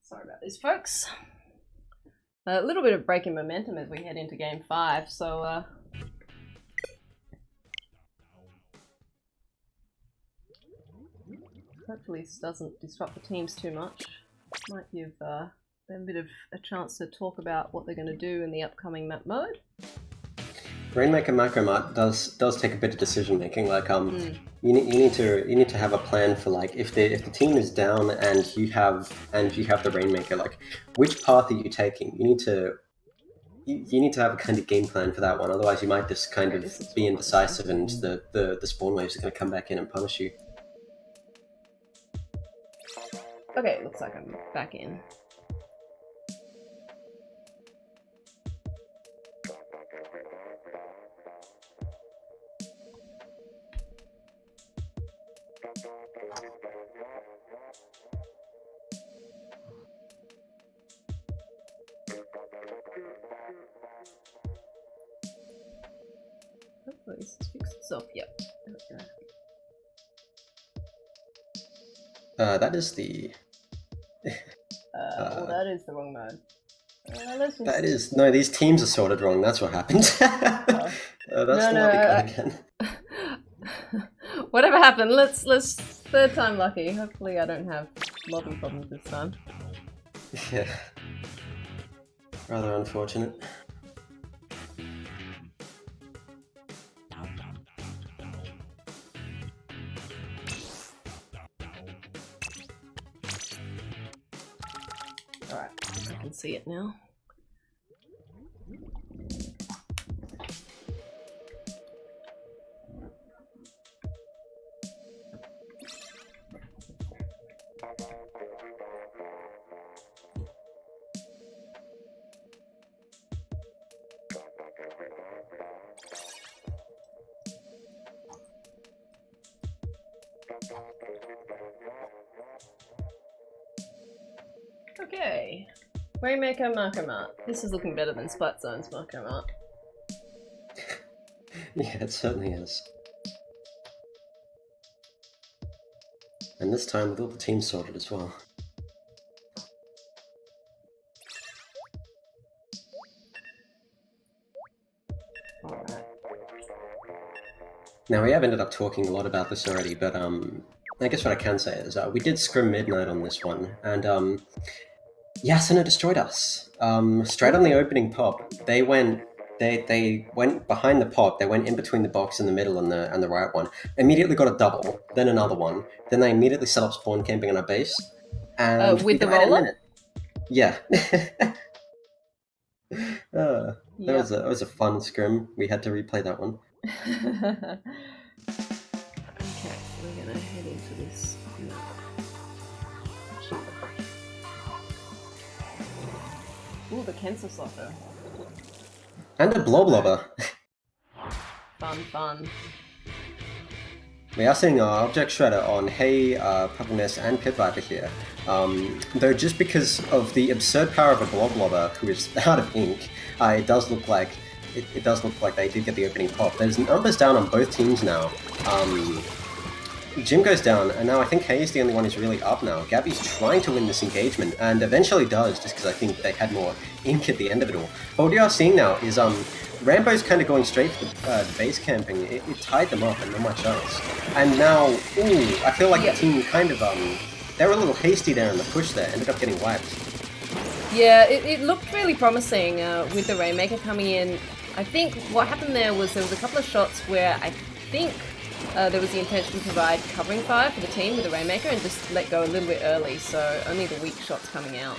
Sorry about this, folks. A little bit of break in momentum as we head into game 5, so hopefully this doesn't disrupt the teams too much. Might give them a bit of a chance to talk about what they're going to do in the upcoming map mode. Rainmaker Macromart does take a bit of decision making. Like you need to have a plan for like if the team is down and you have the Rainmaker, like which path are you taking? You need to have a kind of game plan for that one. Otherwise, you might just kind of be indecisive, and the spawn waves are going to come back in and punish you. Okay, looks like I'm back in. Hopefully this has fixed itself. Yep. Okay. That is the... well, that is the wrong mode. Let's just... That is... No, these teams are sorted wrong. That's what happened. That's the lobby card again. Whatever happened, let's third time lucky. Hopefully I don't have lobby problems this time. Yeah. Rather unfortunate. Alright, I can see it now. Okay. Rainmaker, Marker Mart. This is looking better than Splat Zone's Marker Mart. Yeah, it certainly is. And this time with all the teams sorted as well. Alright. Now, we have ended up talking a lot about this already, but I guess what I can say is we did scrim midnight on this one, and Yasuna destroyed us. Straight on the opening pop, they went behind the pop, they went in between the box in the middle and the right one, immediately got a double, then another one, then they immediately set up spawn camping on our base, and with the roller? Yeah. That was a fun scrim. We had to replay that one. Okay, we're gonna head into this map. Ooh, the Kensa Soccer. And a Blobber. Fun. We are seeing our Object Shredder on Hey, Puppiness, and Pit Viper here. Though just because of the absurd power of a Blobber, who is out of ink, it does look like they did get the opening pop. There's numbers down on both teams now. Jim goes down, and now I think Hey is the only one who's really up now. Gabby's trying to win this engagement, and eventually does, just because I think they had more ink at the end of it all. But what you are seeing now is Rambo's kind of going straight for the base camping. It tied them up and not much else. And now, I feel like the team kind of, they were a little hasty there in the push there, ended up getting wiped. Yeah, it looked really promising with the Rainmaker coming in. I think what happened there was a couple of shots where I think there was the intention to provide covering fire for the team with the Rainmaker and just let go a little bit early, so only the weak shots coming out.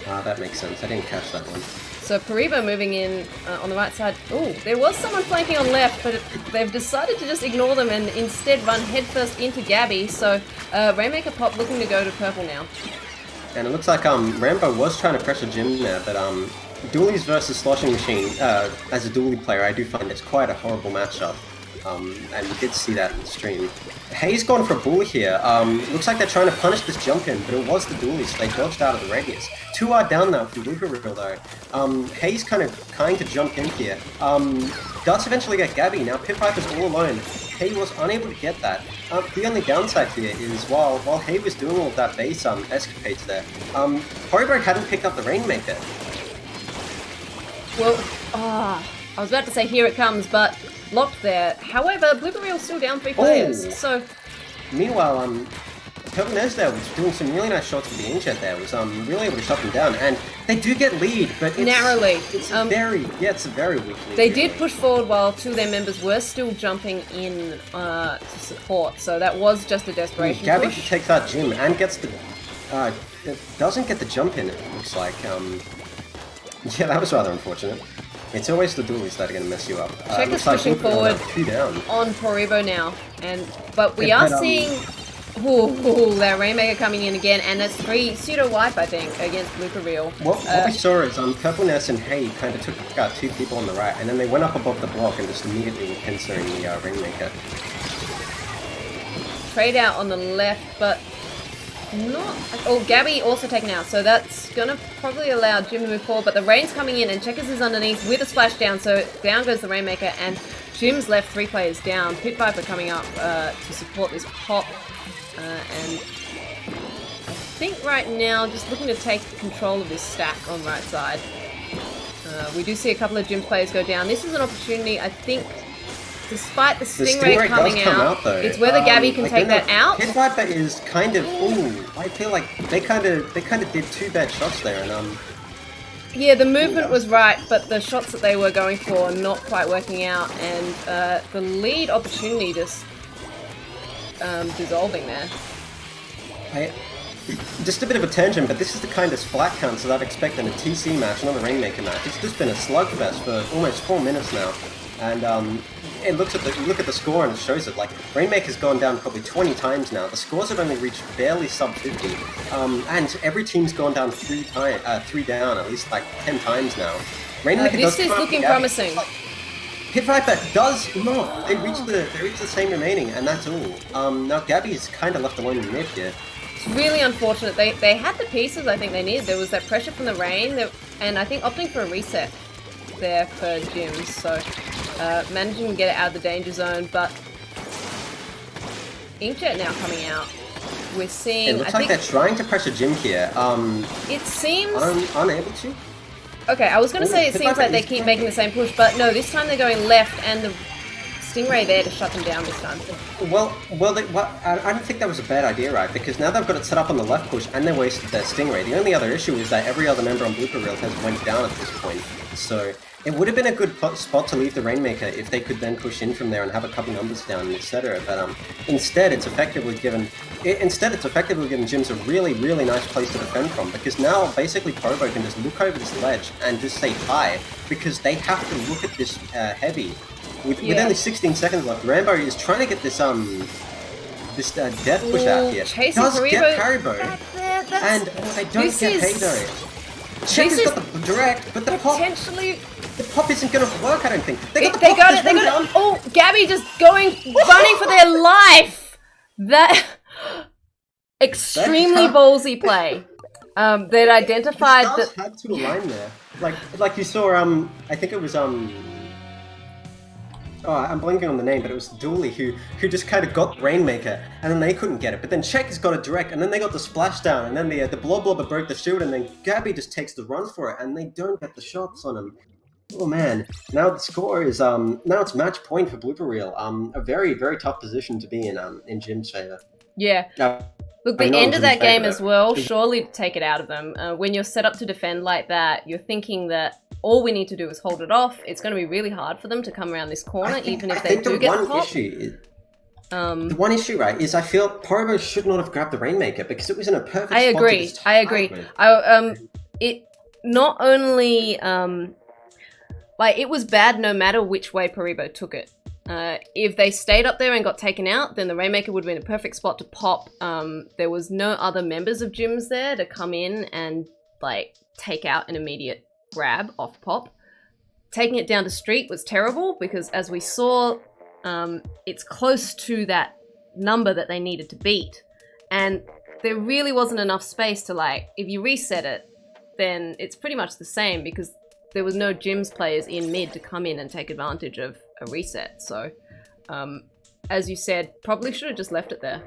That makes sense. I didn't catch that one. So Paribo moving in on the right side. Oh, there was someone flanking on left, but they've decided to just ignore them and instead run headfirst into Gabby. So Rainmaker Pop looking to go to purple now. And it looks like Rambo was trying to pressure Jim there, but Dualies versus Sloshing Machine, as a dually player, I do find it's quite a horrible matchup. And we did see that in the stream. Hay's gone for a bull here. Looks like they're trying to punish this jump in, but it was the dualies, so they dodged out of the radius. 2 are down now for Blooper Reel though. Hay's kind of trying to jump in here. Does eventually get Gabby. Now Pit Viper's all alone. Hay was unable to get that. The only downside here is while Hay was doing all of that base escapades there, Horiberg hadn't picked up the Rainmaker. Well, I was about to say here it comes, but locked there. However, Blooper Reel's still down 3 players, so... Meanwhile, Purplenez there was doing some really nice shots with the Inkjet there, was really able to shut them down, and they do get lead, but it's... Narrowly. It's a very weak lead. They did push forward while 2 of their members were still jumping in to support, so that was just a desperation Gabby push. takes out Jim and gets the... doesn't get the jump in, it looks like. Yeah, that was rather unfortunate. It's always the dualies that are going to mess you up. Check is pushing forward 2 down. on Poribo now, but we are seeing that Rainmaker coming in again, and that's 3 pseudo wipe I think against Blooper Reel. What we saw is Purpleness and Hay kind of took out 2 people on the right, and then they went up above the block and just immediately were pincering the Rainmaker. Trade out on the left, but not... Oh, Gabby also taken out, so that's gonna probably allow Jim to move forward, but the Rain's coming in and Checkers is underneath with a splashdown, so down goes the Rainmaker and Jim's left 3 players down. Pit Viper coming up to support this pop, and I think right now just looking to take control of this stack on right side. We do see a couple of Jim's players go down. This is an opportunity, I think, despite the Stingray coming out, it's whether Gabby can take that out. Pit Viper is kind of... I feel like they kind of did 2 bad shots there, and yeah, the movement was right, but the shots that they were going for not quite working out, and the lead opportunity just dissolving there. Just a bit of a tangent, but this is the kind of splat counts that I'd expect in a TC match, not a Rainmaker match. It's just been a slugfest for almost 4 minutes now. And you look at the score and it shows it. Like, Rainmaker's gone down probably 20 times now. The scores have only reached barely sub 50. And every team's gone down 3 down, at least like 10 times now. Rainmaker this is looking promising. Pit Viper does not. They reach the same remaining, and that's all. Now Gabby's kind of left alone in mid here. It's really unfortunate. They had the pieces I think they needed. There was that pressure from the rain, and I think opting for a reset there for Gyms. So managing to get it out of the danger zone, but Inkjet now coming out. We're seeing. It looks like they're trying to pressure Jim here. It seems unable to. Okay, I was going to say it seems like they keep making the same push, but no, this time they're going left, and the Stingray there to shut them down this time. Well, I don't think that was a bad idea, right? Because now they've got it set up on the left push, and they wasted their Stingray. The only other issue is that every other member on Blooper Reel has went down at this point. So it would have been a good spot to leave the Rainmaker if they could then push in from there and have a couple numbers down, etc. But instead, it's effectively given Gyms a really, really nice place to defend from, because now basically Probo can just look over this ledge and just say hi, because they have to look at this heavy. With only 16 seconds left, Rambo is trying to get this death push out here. Does get Haribo, and they don't get Haydo. Check has got the direct, but the pop isn't going to work, I don't think. They got it. Oh, Gabby just running for their life. That extremely ballsy play. They'd identified that had to align there. Like you saw. I think it was Oh, I'm blanking on the name, but it was Dooley who just kind of got Rainmaker, and then they couldn't get it. But then Check has got a direct, and then they got the splashdown, and then the Blobber broke the shield, and then Gabby just takes the run for it, and they don't get the shots on him. Oh man! Now the score is now it's match point for Blooper Reel. A very, very tough position to be in Jim's favor. Yeah. Look, the end of that game as well surely take it out of them. When you're set up to defend like that, you're thinking that all we need to do is hold it off. It's going to be really hard for them to come around this corner, even if they do get the pop. The one issue, right, is I feel Probo should not have grabbed the Rainmaker, because it was in a perfect spot. I agree. It not only like it was bad no matter which way Paribo took it. If they stayed up there and got taken out, then the Rainmaker would have been a perfect spot to pop. There was no other members of Gyms there to come in and like take out an immediate grab off pop. Taking it down to street was terrible, because as we saw, it's close to that number that they needed to beat, and there really wasn't enough space to, like, if you reset it, then it's pretty much the same, because there was no Gyms players in mid to come in and take advantage of a reset. So as you said, probably should have just left it there.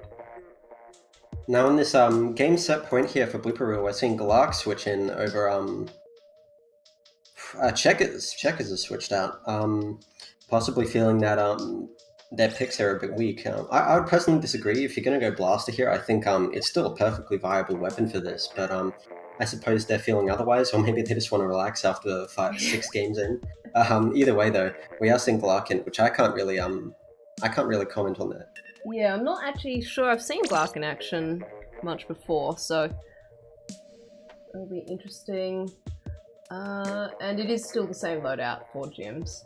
Now in this game set point here for Blooper Reel, we're seeing Galark switch in over Checkers has switched out, possibly feeling that their picks are a bit weak. I would personally disagree. If you're going to go Blaster here, I think it's still a perfectly viable weapon for this, but I suppose they're feeling otherwise, or maybe they just want to relax after 5-6 games in. Either way, though, we are seeing Galark in, which I can't really comment on that. Yeah, I'm not actually sure I've seen Galark in action much before, so it'll be interesting. And it is still the same loadout for Gyms.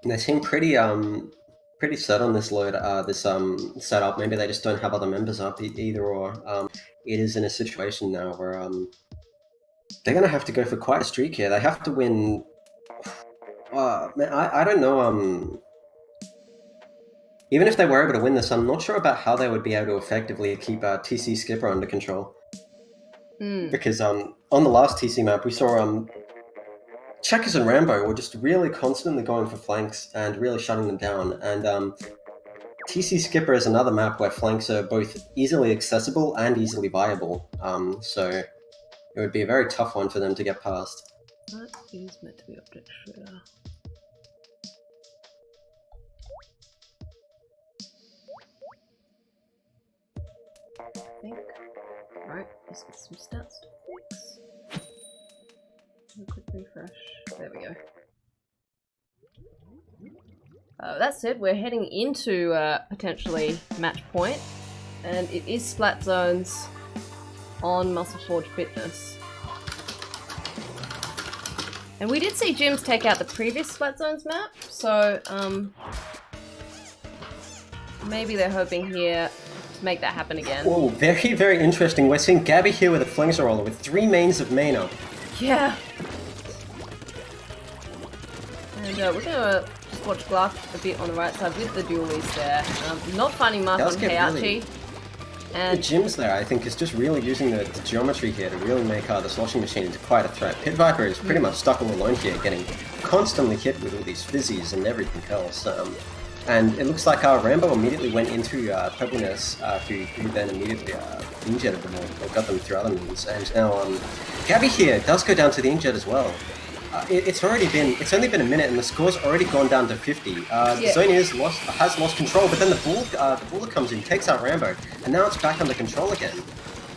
They seem pretty set on this load, setup. Maybe they just don't have other members up either, or it is in a situation now where they're gonna have to go for quite a streak here. They have to win. Man, I don't know. Even if they were able to win this, I'm not sure about how they would be able to effectively keep TC Skipper under control. Because on the last TC map, we saw Checkers and Rambo were just really constantly going for flanks and really shutting them down. And TC Skipper is another map where flanks are both easily accessible and easily viable. So it would be a very tough one for them to get past. That is meant to be object shooter. I think. Right, let's get some stats to fix. Do a quick refresh. There we go. That said, we're heading into potentially match point, and it is Splat Zones on Muscle Forge Fitness. And we did see Gyms take out the previous Splat Zones map, so maybe they're hoping here to make that happen again. Oh, very, very interesting. We're seeing Gabby here with a Flanger Roller with 3 mains of mana. Yeah. And we're gonna just just watch Gluck a bit on the right side with the dualies there. Not finding much on Heihachi. And Jim's there, I think, is just really using the geometry here to really make the sloshing machine into quite a threat. Pit Viper is pretty much stuck all alone here, getting constantly hit with all these fizzies and everything else. And it looks like Rambo immediately went into Pubbliness, who then immediately injured them or got them through other means. And now Gabby here does go down to the inkjet as well. It's only been a minute and the score's already gone down to 50. The zone has lost control, but then the Buller comes in, takes out Rambo, and now it's back under control again.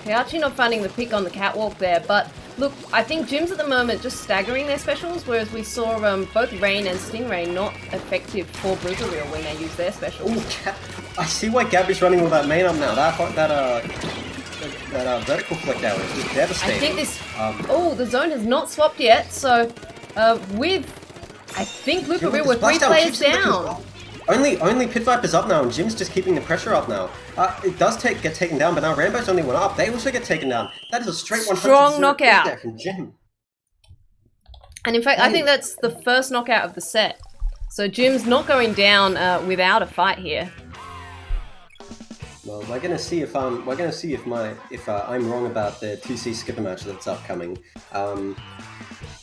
Heihachi not finding the pick on the catwalk there, but look, I think Jim's at the moment just staggering their specials, whereas we saw both Rain and Stingray not effective for Blooper Reel when they use their specials. Ooh, I see why Gabby's running all that main up now. That vertical flick there was just devastating. I think this... the zone has not swapped yet, so with... I think Blooper Reel with 3 players down. Only Pit Viper's up now, and Jim's just keeping the pressure up now. It does get taken down, but now Rambo's only one up. They also get taken down. That is a straight 100% strong knockout there from Jim. And in fact, I think that's the first knockout of the set. So Jim's not going down without a fight here. Well, we're gonna see if I'm wrong about the 2C skipper match that's upcoming.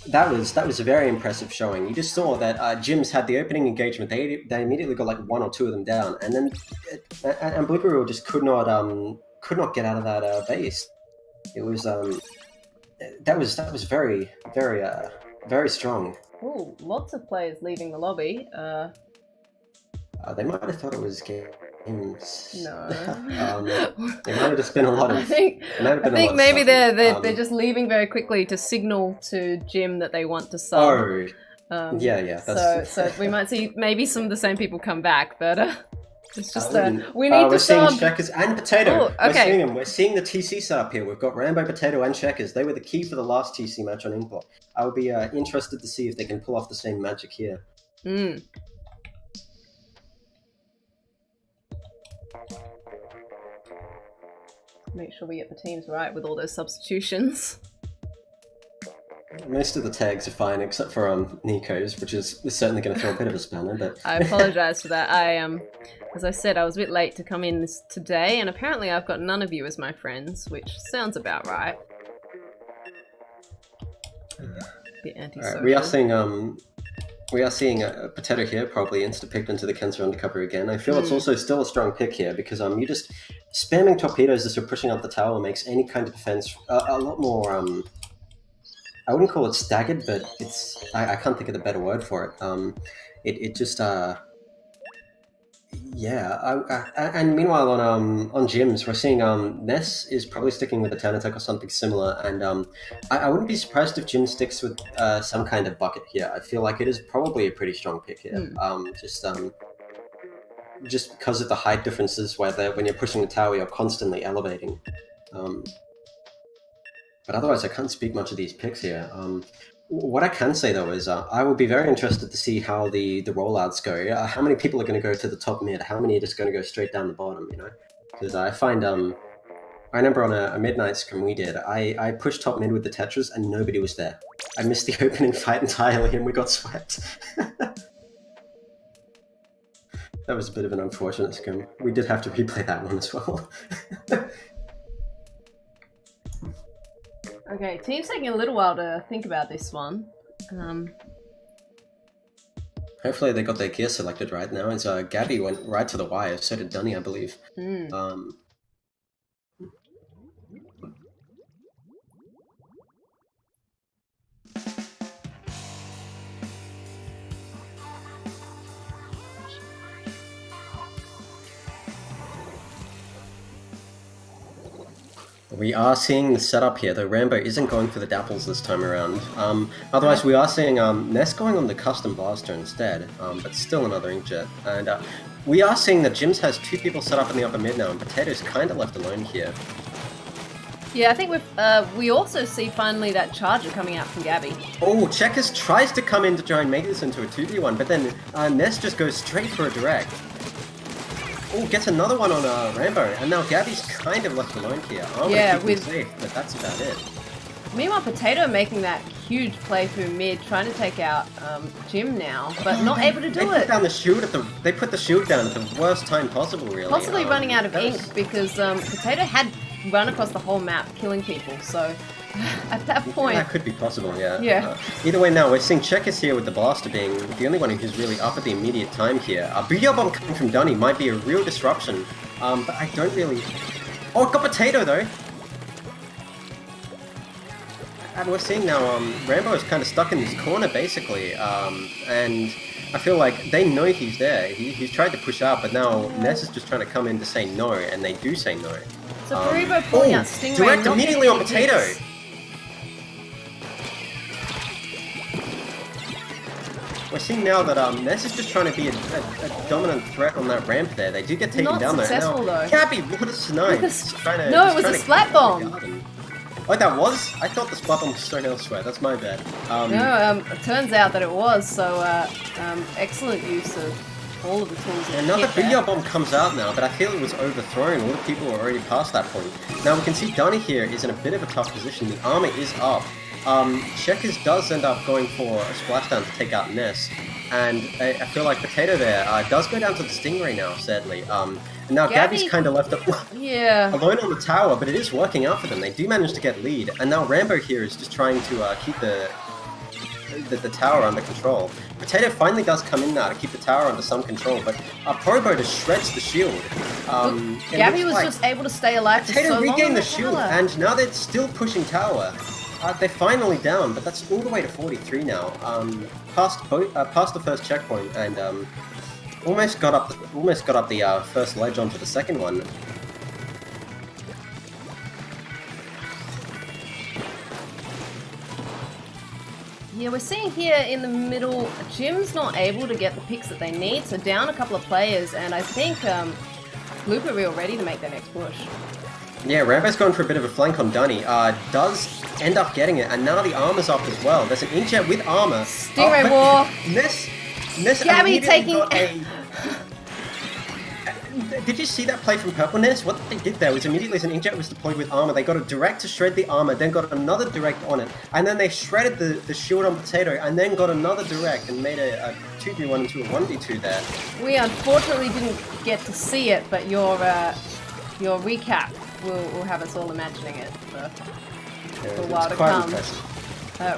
That was a very impressive showing. You just saw that Jim's had the opening engagement. They immediately got like 1 or 2 of them down, and then and Blooper Reel just could not get out of that base. It was that was very strong. Ooh, lots of players leaving the lobby. They might have thought it was games. No. It might have just been a lot of... I think maybe they're just leaving very quickly to signal to Jim that they want to sub. Yeah. So we might see maybe some of the same people come back, but it's just we need to we're sub. seeing Checkers and Potato. Oh, okay. We're seeing the TC setup here. We've got Rambo, Potato, and Checkers. They were the key for the last TC match on Import. I would be interested to see if they can pull off the same magic here. Make sure we get the teams right with all those substitutions. Most of the tags are fine, except for Nico's, which is certainly going to throw a bit of a spanner. But I apologise for that. As I said, I was a bit late to come in today, and apparently I've got none of you as my friends, which sounds about right. Bit antisocial. Right, we are seeing a Potato here, probably insta-picked into the Kenser undercover again. I feel it's also still a strong pick here, because you just spamming torpedoes as you're pushing up the tower makes any kind of defense a lot more, I wouldn't call it staggered, but it's, I can't think of the better word for it. It just, and meanwhile on Jim's, we're seeing Ness is probably sticking with a turn attack or something similar, and I wouldn't be surprised if Jim sticks with some kind of bucket here. I feel like it is probably a pretty strong pick here. Just because of the height differences, when you're pushing the tower, you're constantly elevating. But otherwise, I can't speak much of these picks here. What I can say, though, is I would be very interested to see how the rollouts go. How many people are going to go to the top mid? How many are just going to go straight down the bottom, you know? Because I find... I remember on a midnight scrim we did, I pushed top mid with the Tetras and nobody was there. I missed the opening fight entirely and we got swept. That was a bit of an unfortunate scrim. We did have to replay that one as well. Okay, team's taking a little while to think about this one. Hopefully they got their gear selected right now, as Gabby went right to the wire, so did Dunny, I believe. We are seeing the setup here, though Rambo isn't going for the dapples this time around. Otherwise, we are seeing Ness going on the custom blaster instead, but still another inkjet. And we are seeing that Jims has 2 people set up in the upper mid now, and Potato's kind of left alone here. Yeah, I think we also see finally that charger coming out from Gabby. Oh, Checkers tries to come in to try and make this into a 2v1, but then Ness just goes straight for a direct. Oh, gets another one on Rambo, and now Gabby's kind of left alone here. With safe, but that's about it. Meanwhile, Potato making that huge play through mid, trying to take out Jim now, but not able to do They it. put down the shield they put the shield down at the worst time possible, really. Possibly running out of ink because Potato had run across the whole map, killing people. So at that point, that could be possible. Yeah. Yeah. Either way, now we're seeing Checkers here with the blaster being the only one who's really up at the immediate time here. Booyah Bomb coming from Dunny might be a real disruption, but I don't really. Oh, it got Potato though. And we're seeing now, Rambo is kind of stuck in this corner, basically, and I feel like they know he's there. He's tried to push out, but now Ness is just trying to come in to say no, and they do say no. So Karibo pulling out Stingray. Direct immediately on Potato! Hits. We're seeing now that Ness is just trying to be a dominant threat on that ramp there. They do get taken down there. Successful, though. Gabby, what a snipe! No, it was a splat bomb! Oh, that was? I thought the spot bomb was thrown elsewhere. That's my bad. No, it turns out that it was. So excellent use of all of the tools. Another Booyah Bomb comes out now, but I feel it was overthrown. All the people are already past that point. Now we can see Donny here is in a bit of a tough position. The armor is up. Checkers does end up going for a splashdown to take out Ness. And I feel like Potato there does go down to the Stingray now, sadly. And now Gabby's kind of left alone on the tower, but it is working out for them. They do manage to get lead, and now Rambo here is just trying to keep the tower under control. Potato finally does come in now to keep the tower under some control, but Probo just shreds the shield. Gabby was just able to stay alive for so long. Potato regained the shield, and now they're still pushing tower. They're finally down, but that's all the way to 43 now. Past the first checkpoint, and almost got up the first ledge onto the second one. Yeah, we're seeing here in the middle, Jim's not able to get the picks that they need, so down a couple of players, and I think Blooper real ready to make their next push. Yeah, Rambo's going for a bit of a flank on Dunny. Does end up getting it, and now the armor's up as well. There's an inkjet with armor. Stingray War. Ness Gabby taking. Did you see that play from Purple Ness? What they did there was immediately as an inkjet was deployed with armor, they got a direct to shred the armor, then got another direct on it, and then they shredded the shield on Potato, and then got another direct and made a 2v1 into a 1v2 there. We unfortunately didn't get to see it, but your recap will have us all imagining it for a while to come.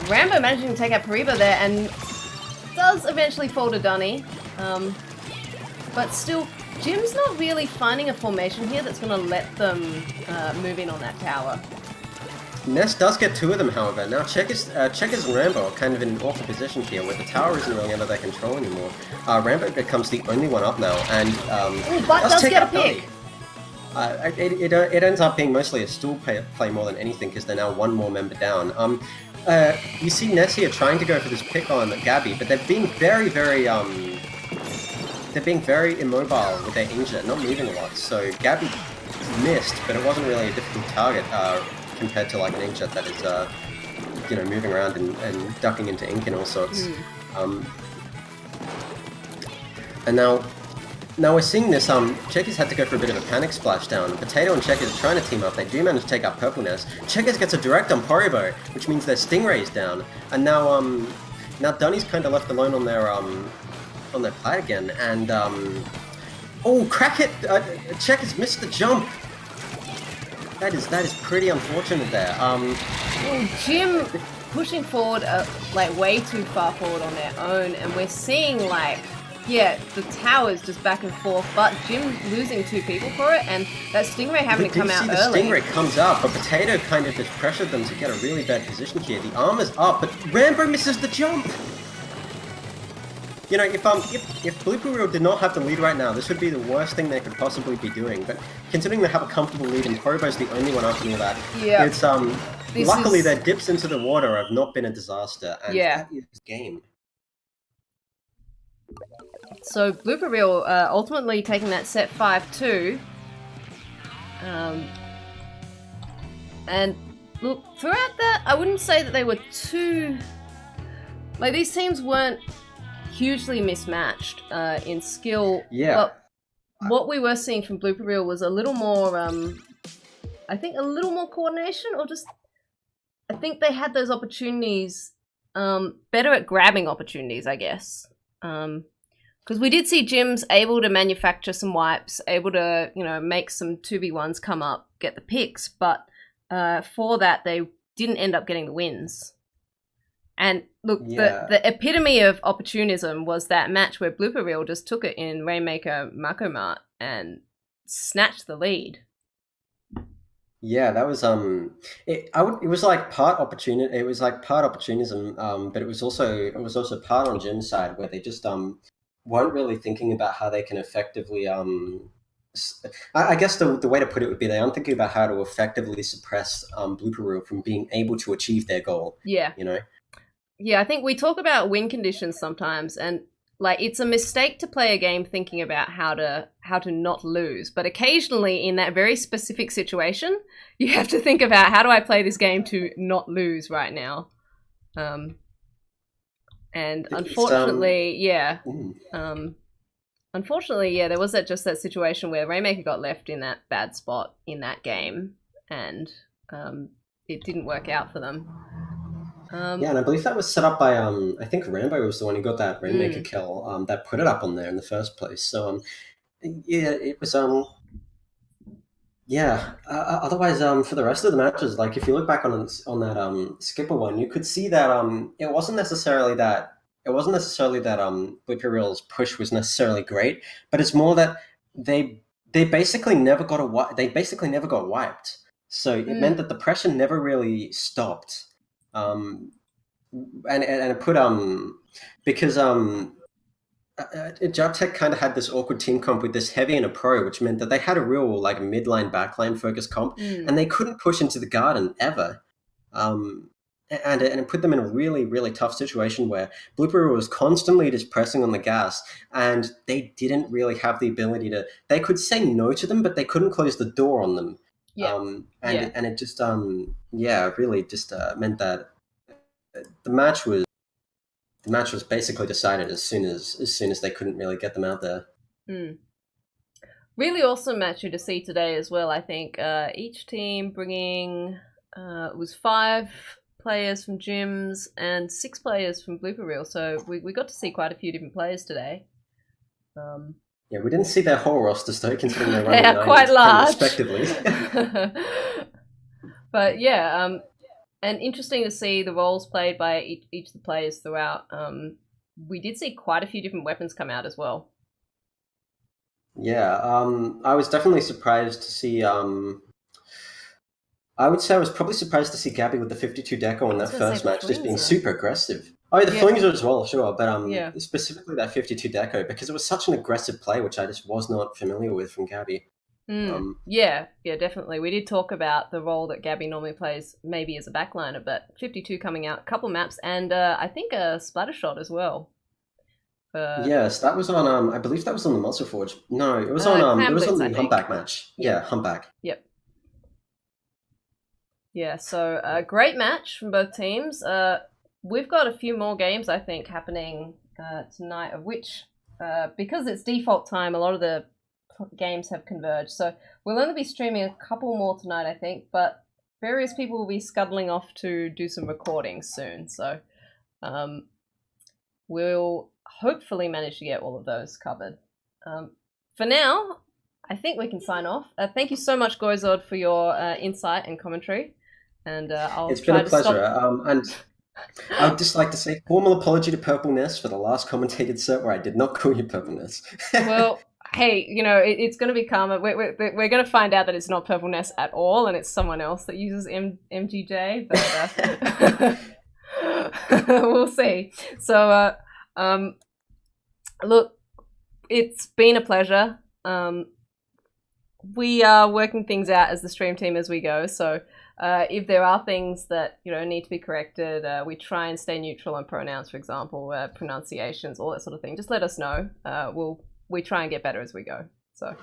Rambo managing to take out Pariba there, and does eventually fall to Dunny, but still, Jim's not really finding a formation here that's going to let them move in on that tower. Ness does get two of them, however. Now Checkers and Rambo are kind of in an awkward position here, where the tower isn't really under their control anymore. Rambo becomes the only one up now, and but does get a pick. It ends up being mostly a stall play more than anything, because they're now one more member down. You see Ness here trying to go for this pick on Gabby, but they're being very immobile with their inkjet, not moving a lot. So Gabby missed, but it wasn't really a difficult target compared to like an inkjet that is, moving around and ducking into ink and all sorts. And now we're seeing this, Checkers had to go for a bit of a panic splashdown. Potato and Checkers are trying to team up. They do manage to take out Purple Ness. Checkers gets a direct on Poribo, which means their Stingray's down. And now Dunny's kind of left alone on their plat again. And, oh, crack it! Checkers missed the jump! That is pretty unfortunate there. Jim pushing forward, like way too far forward on their own, and we're seeing the tower's just back and forth, but Jim losing two people for it, and that Stingray having to come out early. The Stingray comes out, but Potato kind of just pressured them to get a really bad position here. The armor's up, but Rambo misses the jump! If Blooper Reel did not have the lead right now, this would be the worst thing they could possibly be doing, but considering they have a comfortable lead and Poribo's the only one up and all that, it's, luckily their dips into the water have not been a disaster, and that is game. So Blooper Reel ultimately taking that set 5-2. And look, throughout that, I wouldn't say that they were too... these teams weren't hugely mismatched in skill. Yeah. But what we were seeing from Blooper Reel was a little more, I think a little more coordination, or just I think they had those opportunities better at grabbing opportunities, I guess. Because we did see gyms able to manufacture some wipes, able to, make some 2v1s come up, get the picks, but for that, they didn't end up getting the wins. And look, the epitome of opportunism was that match where Blooper Reel just took it in Rainmaker Makomart and snatched the lead. Yeah, that was it was like part opportunity. It was like part opportunism, but it was also part on Jim's side where they just weren't really thinking about how they can effectively I guess the way to put it would be they aren't thinking about how to effectively suppress Blooper Reel from being able to achieve their goal. Yeah. Yeah, I think we talk about win conditions sometimes, and like it's a mistake to play a game thinking about how to not lose. But occasionally, in that very specific situation, you have to think about how do I play this game to not lose right now. And unfortunately, there was that situation where Rainmaker got left in that bad spot in that game, and it didn't work out for them. And I believe that was set up by I think Rambo was the one who got that Rainmaker kill that put it up on there in the first place. So it was otherwise for the rest of the matches, like if you look back on that Skipper one, you could see that it wasn't necessarily that Blooper Reel's push was necessarily great, but it's more that they basically never got wiped. So it meant that the pressure never really stopped. And it put because JAPTEC kind of had this awkward team comp with this heavy and a pro, which meant that they had a real like midline backline focus comp, and they couldn't push into the garden ever. And it put them in a really, really tough situation where Blooper was constantly just pressing on the gas, and they didn't really have the ability to. They could say no to them, but they couldn't close the door on them. Yeah. It just really just meant that the match was basically decided as soon as they couldn't really get them out there. Really awesome match to see today as well. I think each team bringing it was 5 players from gyms and 6 players from Blooper Reel, so we got to see quite a few different players today. Yeah, we didn't see their whole rosters though, considering they're running 9 quite large, respectively. But yeah, and interesting to see the roles played by each of the players throughout. We did see quite a few different weapons come out as well. Yeah, I was definitely surprised to see. I would say I was probably surprised to see Gabby with the 52 deco in that first match, just being super aggressive. Oh, the Flinger as well, sure, but specifically that 52 deco, because it was such an aggressive play, which I just was not familiar with from Gabby. Yeah, definitely. We did talk about the role that Gabby normally plays, maybe as a backliner, but 52 coming out, a couple maps, and I think a splatter shot as well. Yes, that was on. I believe that was on the Monster Forge. No, it was on. It was on the Humpback match. Yeah, Humpback. Yep. Yeah, so a great match from both teams. We've got a few more games, I think, happening tonight, of which, because it's default time, a lot of the games have converged. So we'll only be streaming a couple more tonight, I think, but various people will be scuttling off to do some recording soon. So we'll hopefully manage to get all of those covered. For now, I think we can sign off. Thank you so much, Goizord, for your insight and commentary. And it's been a pleasure. And I would just like to say formal apology to Purple Nest for the last commentated set where I did not call you Purple Nest. Well, hey, it's going to be karma. We're going to find out that it's not Purple Nest at all, and it's someone else that uses MGJ. But we'll see. So, look, it's been a pleasure. We are working things out as the stream team as we go. So, if there are things that need to be corrected, we try and stay neutral on pronouns, for example, pronunciations, all that sort of thing. Just let us know. We try and get better as we go. So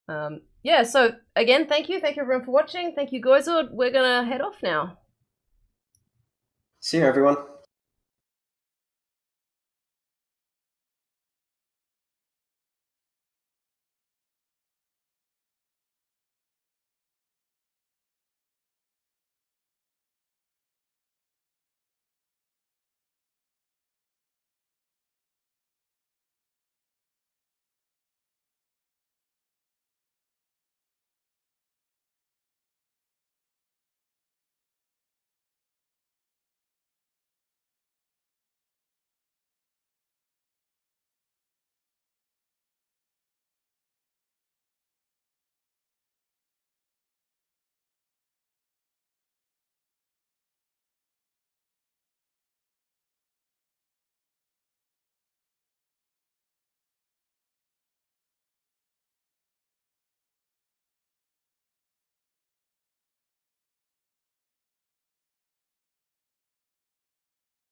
so again, thank you everyone for watching. Thank you, Goizord. We're gonna head off now. See you, everyone.